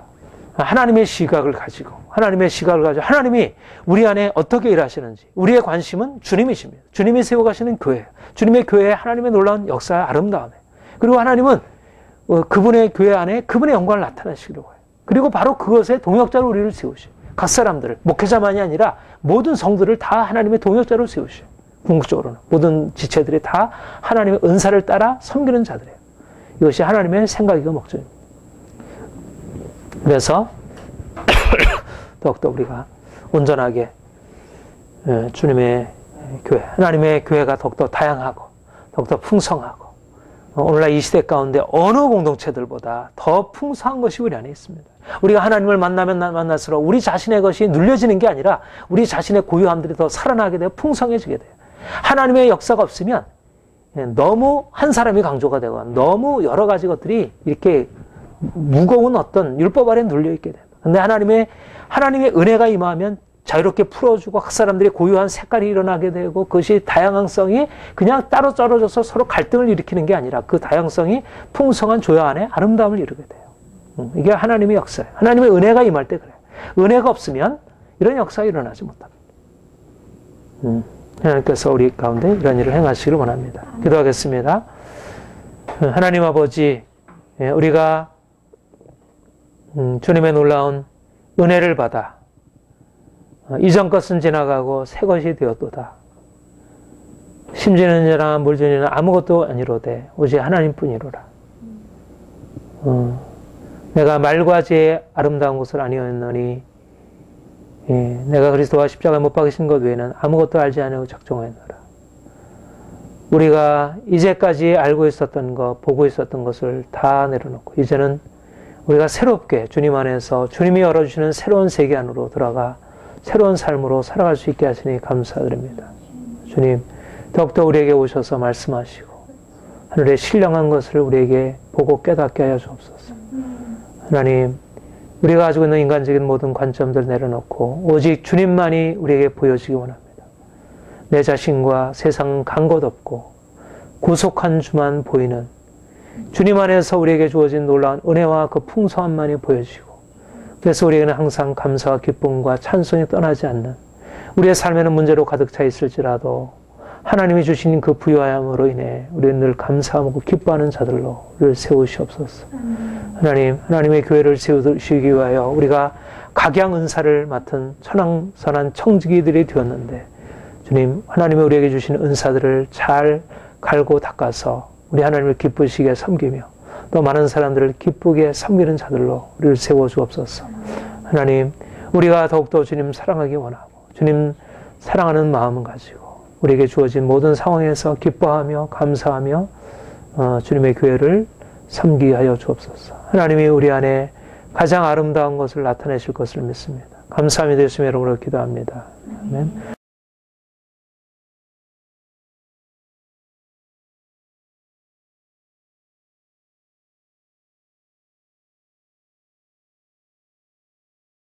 하나님의 시각을 가지고 하나님이 우리 안에 어떻게 일하시는지 우리의 관심은 주님이십니다. 주님이 세워가시는 교회, 주님의 교회에 하나님의 놀라운 역사의 아름다움에 그리고 하나님은 그분의 교회 안에 그분의 영광을 나타내시려고 해요. 그리고 바로 그것에 동역자로 우리를 세우셔요. 각 사람들을 목회자만이 아니라 모든 성들을 다 하나님의 동역자로 세우셔요. 궁극적으로는 모든 지체들이 다 하나님의 은사를 따라 섬기는 자들이에요. 이것이 하나님의 생각이고 목적입니다. 그래서 더욱더 우리가 온전하게 주님의 교회, 하나님의 교회가 더욱더 다양하고 더욱더 풍성하고 오늘날 이 시대 가운데 어느 공동체들보다 더 풍성한 것이 우리 안에 있습니다. 우리가 하나님을 만나면 만날수록 우리 자신의 것이 눌려지는 게 아니라 우리 자신의 고유함들이 더 살아나게 되고 풍성해지게 돼요. 하나님의 역사가 없으면 너무 한 사람이 강조가 되고 너무 여러 가지 것들이 이렇게 무거운 어떤 율법 아래 눌려있게 돼요. 근데 하나님의 은혜가 임하면 자유롭게 풀어주고 각 사람들이 고유한 색깔이 일어나게 되고 그것이 다양성이 그냥 따로 떨어져서 서로 갈등을 일으키는 게 아니라 그 다양성이 풍성한 조화 안에 아름다움을 이루게 돼요. 이게 하나님의 역사예요. 하나님의 은혜가 임할 때 그래요. 은혜가 없으면 이런 역사가 일어나지 못합니다. 하나님께서 우리 가운데 이런 일을 행하시기를 원합니다. 기도하겠습니다. 하나님 아버지, 우리가 주님의 놀라운 은혜를 받아 이전 것은 지나가고 새 것이 되었도다. 심지는 자나 물주니는 아무것도 아니로되 오직 하나님뿐이로라. 내가 말과 지혜의 아름다운 것을 아니었노니 내가 그리스도와 십자가에 못 박으신 것 외에는 아무것도 알지 않으고 작정하였노라. 우리가 이제까지 알고 있었던 것, 보고 있었던 것을 다 내려놓고 이제는 우리가 새롭게 주님 안에서 주님이 열어주시는 새로운 세계 안으로 들어가 새로운 삶으로 살아갈 수 있게 하시니 감사드립니다. 주님, 더욱더 우리에게 오셔서 말씀하시고 하늘의 신령한 것을 우리에게 보고 깨닫게 하여 주옵소서. 하나님, 우리가 가지고 있는 인간적인 모든 관점들 내려놓고 오직 주님만이 우리에게 보여지기 원합니다. 내 자신과 세상은 간 것 없고 구속한 주만 보이는 주님 안에서 우리에게 주어진 놀라운 은혜와 그 풍성함만이 보여지고 그래서 우리에게는 항상 감사와 기쁨과 찬송이 떠나지 않는 우리의 삶에는 문제로 가득 차 있을지라도 하나님이 주신 그 부유함으로 인해 우리는 늘 감사하고 기뻐하는 자들로 우리를 세우시옵소서. 하나님의 교회를 세우시기 위하여 우리가 각양 은사를 맡은 선한 청지기들이 되었는데 주님, 하나님이 우리에게 주신 은사들을 잘 갈고 닦아서 우리 하나님을 기쁘시게 섬기며 또 많은 사람들을 기쁘게 섬기는 자들로 우리를 세워주옵소서. 하나님, 우리가 더욱더 주님 사랑하기 원하고 주님 사랑하는 마음을 가지고 우리에게 주어진 모든 상황에서 기뻐하며 감사하며 주님의 교회를 섬기게 하여 주옵소서. 하나님이 우리 안에 가장 아름다운 것을 나타내실 것을 믿습니다. 감사합니다. 예수님의 이름으로 기도합니다. 아멘.